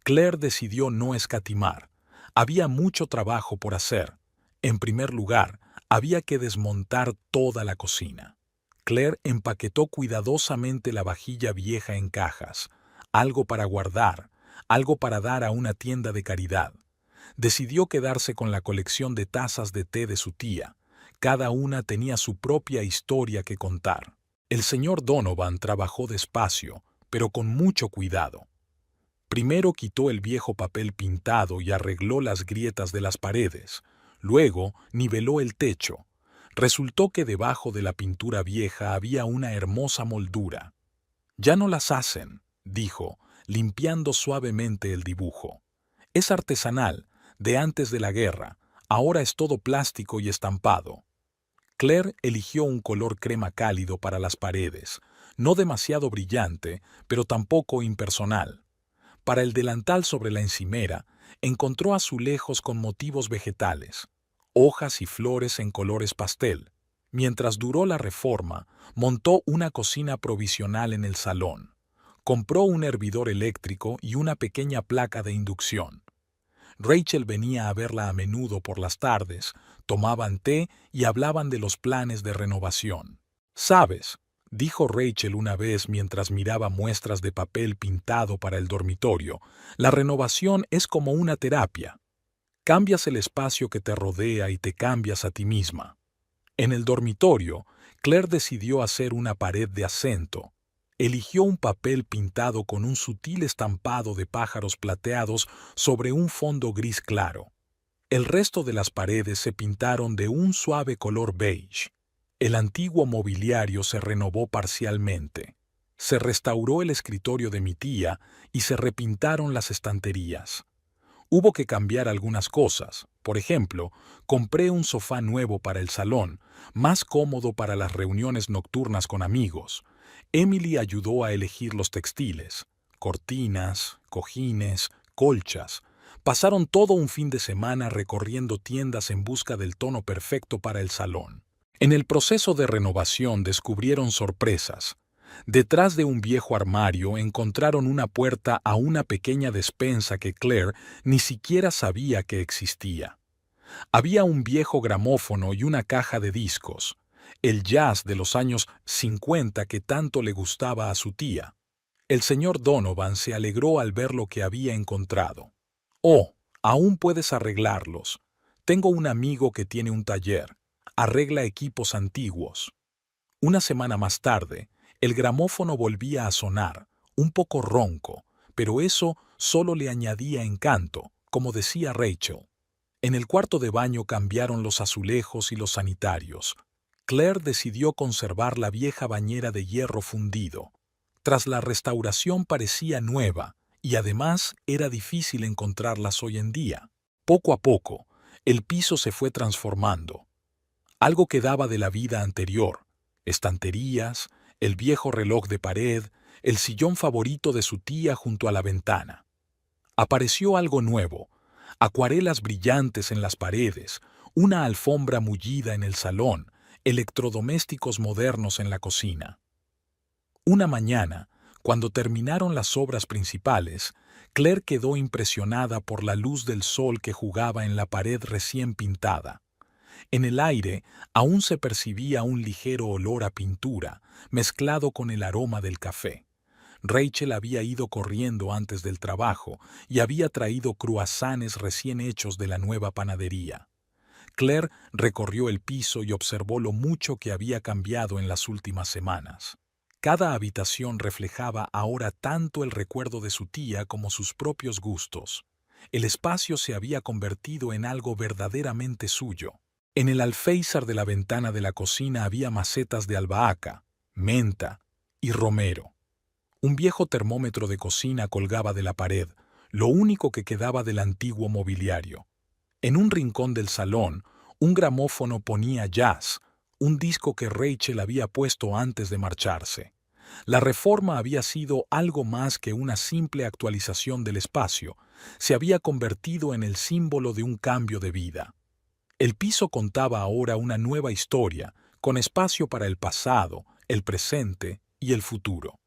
Claire decidió no escatimar. Había mucho trabajo por hacer. En primer lugar, había que desmontar toda la cocina. Claire empaquetó cuidadosamente la vajilla vieja en cajas, algo para guardar, algo para dar a una tienda de caridad. Decidió quedarse con la colección de tazas de té de su tía. Cada una tenía su propia historia que contar. El señor Donovan trabajó despacio, pero con mucho cuidado. Primero quitó el viejo papel pintado y arregló las grietas de las paredes. Luego niveló el techo. Resultó que debajo de la pintura vieja había una hermosa moldura. «Ya no las hacen», dijo, limpiando suavemente el dibujo. «Es artesanal, de antes de la guerra. Ahora es todo plástico y estampado». Claire eligió un color crema cálido para las paredes, no demasiado brillante, pero tampoco impersonal. Para el delantal sobre la encimera, encontró azulejos con motivos vegetales, hojas y flores en colores pastel. Mientras duró la reforma, montó una cocina provisional en el salón. Compró un hervidor eléctrico y una pequeña placa de inducción. Rachel venía a verla a menudo por las tardes, tomaban té y hablaban de los planes de renovación. «¿Sabes?», dijo Rachel una vez mientras miraba muestras de papel pintado para el dormitorio, «la renovación es como una terapia. Cambias el espacio que te rodea y te cambias a ti misma». En el dormitorio, Claire decidió hacer una pared de acento. Eligió un papel pintado con un sutil estampado de pájaros plateados sobre un fondo gris claro. El resto de las paredes se pintaron de un suave color beige. El antiguo mobiliario se renovó parcialmente. Se restauró el escritorio de mi tía y se repintaron las estanterías. Hubo que cambiar algunas cosas. Por ejemplo, compré un sofá nuevo para el salón, más cómodo para las reuniones nocturnas con amigos. Emily ayudó a elegir los textiles, cortinas, cojines, colchas. Pasaron todo un fin de semana recorriendo tiendas en busca del tono perfecto para el salón. En el proceso de renovación descubrieron sorpresas. Detrás de un viejo armario encontraron una puerta a una pequeña despensa que Claire ni siquiera sabía que existía. Había un viejo gramófono y una caja de discos, el jazz de los años 50 que tanto le gustaba a su tía. El señor Donovan se alegró al ver lo que había encontrado. «Oh, aún puedes arreglarlos. Tengo un amigo que tiene un taller. Arregla equipos antiguos». Una semana más tarde, el gramófono volvía a sonar, un poco ronco, pero eso solo le añadía encanto, como decía Rachel. En el cuarto de baño cambiaron los azulejos y los sanitarios. Claire decidió conservar la vieja bañera de hierro fundido. Tras la restauración parecía nueva, y además era difícil encontrarlas hoy en día. Poco a poco, el piso se fue transformando. Algo quedaba de la vida anterior: estanterías, el viejo reloj de pared, el sillón favorito de su tía junto a la ventana. Apareció algo nuevo: acuarelas brillantes en las paredes, una alfombra mullida en el salón, electrodomésticos modernos en la cocina. Una mañana, cuando terminaron las obras principales, Claire quedó impresionada por la luz del sol que jugaba en la pared recién pintada. En el aire aún se percibía un ligero olor a pintura, mezclado con el aroma del café. Rachel había ido corriendo antes del trabajo y había traído cruasanes recién hechos de la nueva panadería. Claire recorrió el piso y observó lo mucho que había cambiado en las últimas semanas. Cada habitación reflejaba ahora tanto el recuerdo de su tía como sus propios gustos. El espacio se había convertido en algo verdaderamente suyo. En el alféizar de la ventana de la cocina había macetas de albahaca, menta y romero. Un viejo termómetro de cocina colgaba de la pared, lo único que quedaba del antiguo mobiliario. En un rincón del salón, un gramófono ponía jazz, un disco que Rachel había puesto antes de marcharse. La reforma había sido algo más que una simple actualización del espacio, se había convertido en el símbolo de un cambio de vida. El piso contaba ahora una nueva historia, con espacio para el pasado, el presente y el futuro.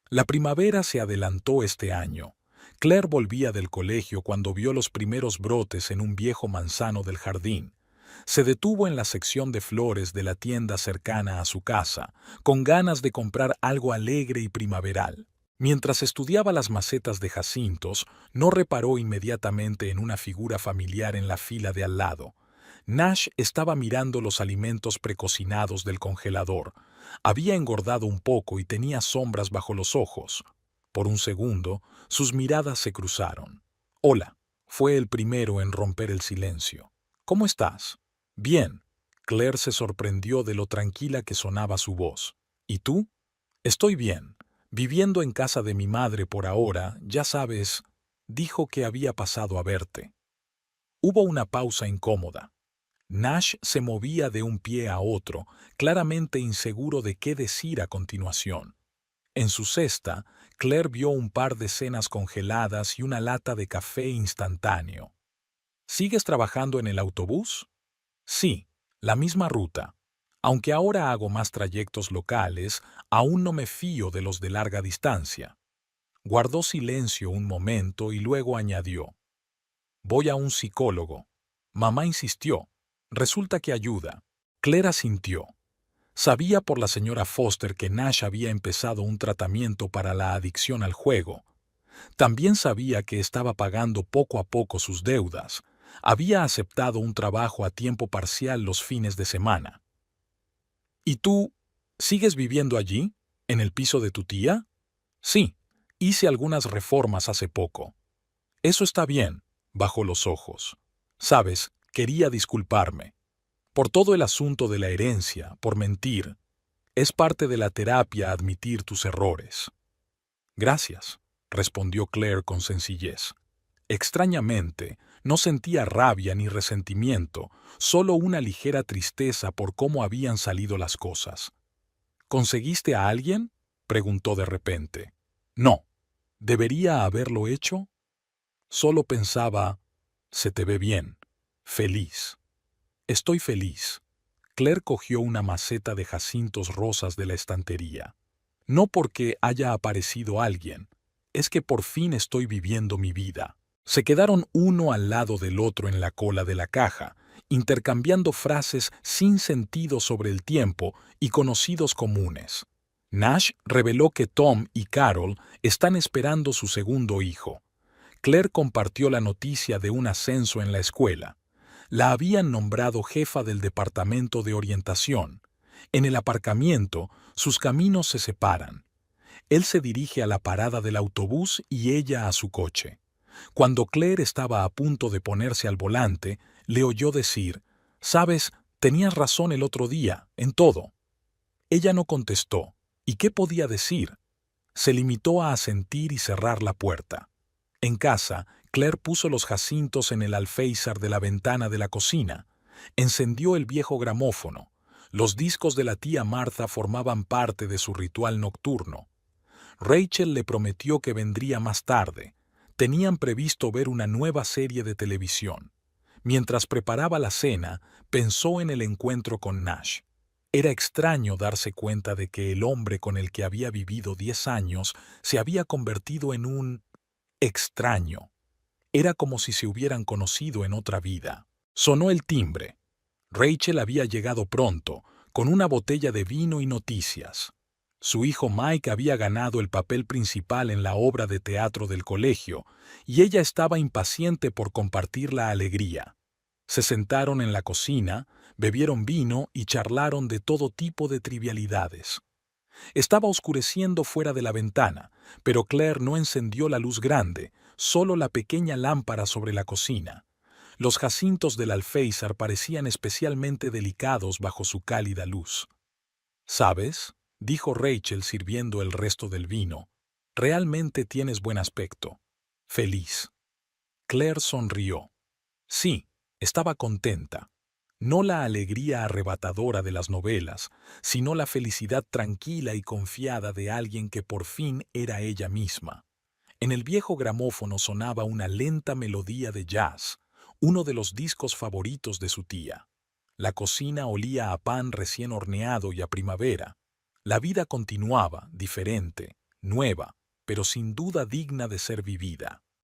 La primavera se adelantó este año. Claire volvía del colegio cuando vio los primeros brotes en un viejo manzano del jardín. Se detuvo en la sección de flores de la tienda cercana a su casa, con ganas de comprar algo alegre y primaveral. Mientras estudiaba las macetas de jacintos, no reparó inmediatamente en una figura familiar en la fila de al lado. Nash estaba mirando los alimentos precocinados del congelador. Había engordado un poco y tenía sombras bajo los ojos. Por un segundo, sus miradas se cruzaron. «Hola», fue el primero en romper el silencio. «¿Cómo estás?» «Bien». Claire se sorprendió de lo tranquila que sonaba su voz. «¿Y tú?» «Estoy bien. Viviendo en casa de mi madre por ahora, ya sabes». Dijo que había pasado a verte. Hubo una pausa incómoda. Nash se movía de un pie a otro, claramente inseguro de qué decir a continuación. En su cesta, Claire vio un par de cenas congeladas y una lata de café instantáneo. ¿Sigues trabajando en el autobús? Sí, la misma ruta. Aunque ahora hago más trayectos locales, aún no me fío de los de larga distancia. Guardó silencio un momento y luego añadió: Voy a un psicólogo. Mamá insistió. Resulta que ayuda. Claire asintió. Sabía por la señora Foster que Nash había empezado un tratamiento para la adicción al juego. También sabía que estaba pagando poco a poco sus deudas. Había aceptado un trabajo a tiempo parcial los fines de semana. ¿Y tú, sigues viviendo allí, en el piso de tu tía? Sí, hice algunas reformas hace poco. Eso está bien, bajó los ojos. Sabes, quería disculparme. Por todo el asunto de la herencia, por mentir. Es parte de la terapia admitir tus errores. Gracias, respondió Claire con sencillez. Extrañamente, no sentía rabia ni resentimiento, solo una ligera tristeza por cómo habían salido las cosas. ¿Conseguiste a alguien?, preguntó de repente. No. ¿Debería haberlo hecho? Solo pensaba, se te ve bien, feliz. Estoy feliz. Claire cogió una maceta de jacintos rosas de la estantería. No porque haya aparecido alguien, es que por fin estoy viviendo mi vida. Se quedaron uno al lado del otro en la cola de la caja, intercambiando frases sin sentido sobre el tiempo y conocidos comunes. Nash reveló que Tom y Carol están esperando su segundo hijo. Claire compartió la noticia de un ascenso en la escuela. La habían nombrado jefa del departamento de orientación. En el aparcamiento, sus caminos se separan. Él se dirige a la parada del autobús y ella a su coche. Cuando Claire estaba a punto de ponerse al volante, le oyó decir: «Sabes, Tenías razón el otro día, en todo. Ella no contestó. ¿Y qué podía decir? Se limitó a asentir y cerrar la puerta. En casa, Claire puso los jacintos en el alféizar de la ventana de la cocina. Encendió el viejo gramófono. Los discos de la tía Martha formaban parte de su ritual nocturno. Rachel le prometió que vendría más tarde. Tenían previsto ver una nueva serie de televisión. Mientras preparaba la cena, pensó en el encuentro con Nash. Era extraño darse cuenta de que el hombre con el que había vivido 10 años se había convertido en un extraño. Era como si se hubieran conocido en otra vida. Sonó el timbre. Rachel había llegado pronto, con una botella de vino y noticias. Su hijo Mike había ganado el papel principal en la obra de teatro del colegio, y ella estaba impaciente por compartir la alegría. Se sentaron en la cocina, bebieron vino y charlaron de todo tipo de trivialidades. Estaba oscureciendo fuera de la ventana, pero Claire no encendió la luz grande, solo la pequeña lámpara sobre la cocina. Los jacintos del alféizar parecían especialmente delicados bajo su cálida luz. «¿Sabes?», dijo Rachel sirviendo el resto del vino. «Realmente tienes buen aspecto. Feliz». Claire sonrió. Sí, estaba contenta. No la alegría arrebatadora de las novelas, sino la felicidad tranquila y confiada de alguien que por fin era ella misma. En el viejo gramófono sonaba una lenta melodía de jazz, uno de los discos favoritos de su tía. La cocina olía a pan recién horneado y a primavera. La vida continuaba, diferente, nueva, pero sin duda digna de ser vivida.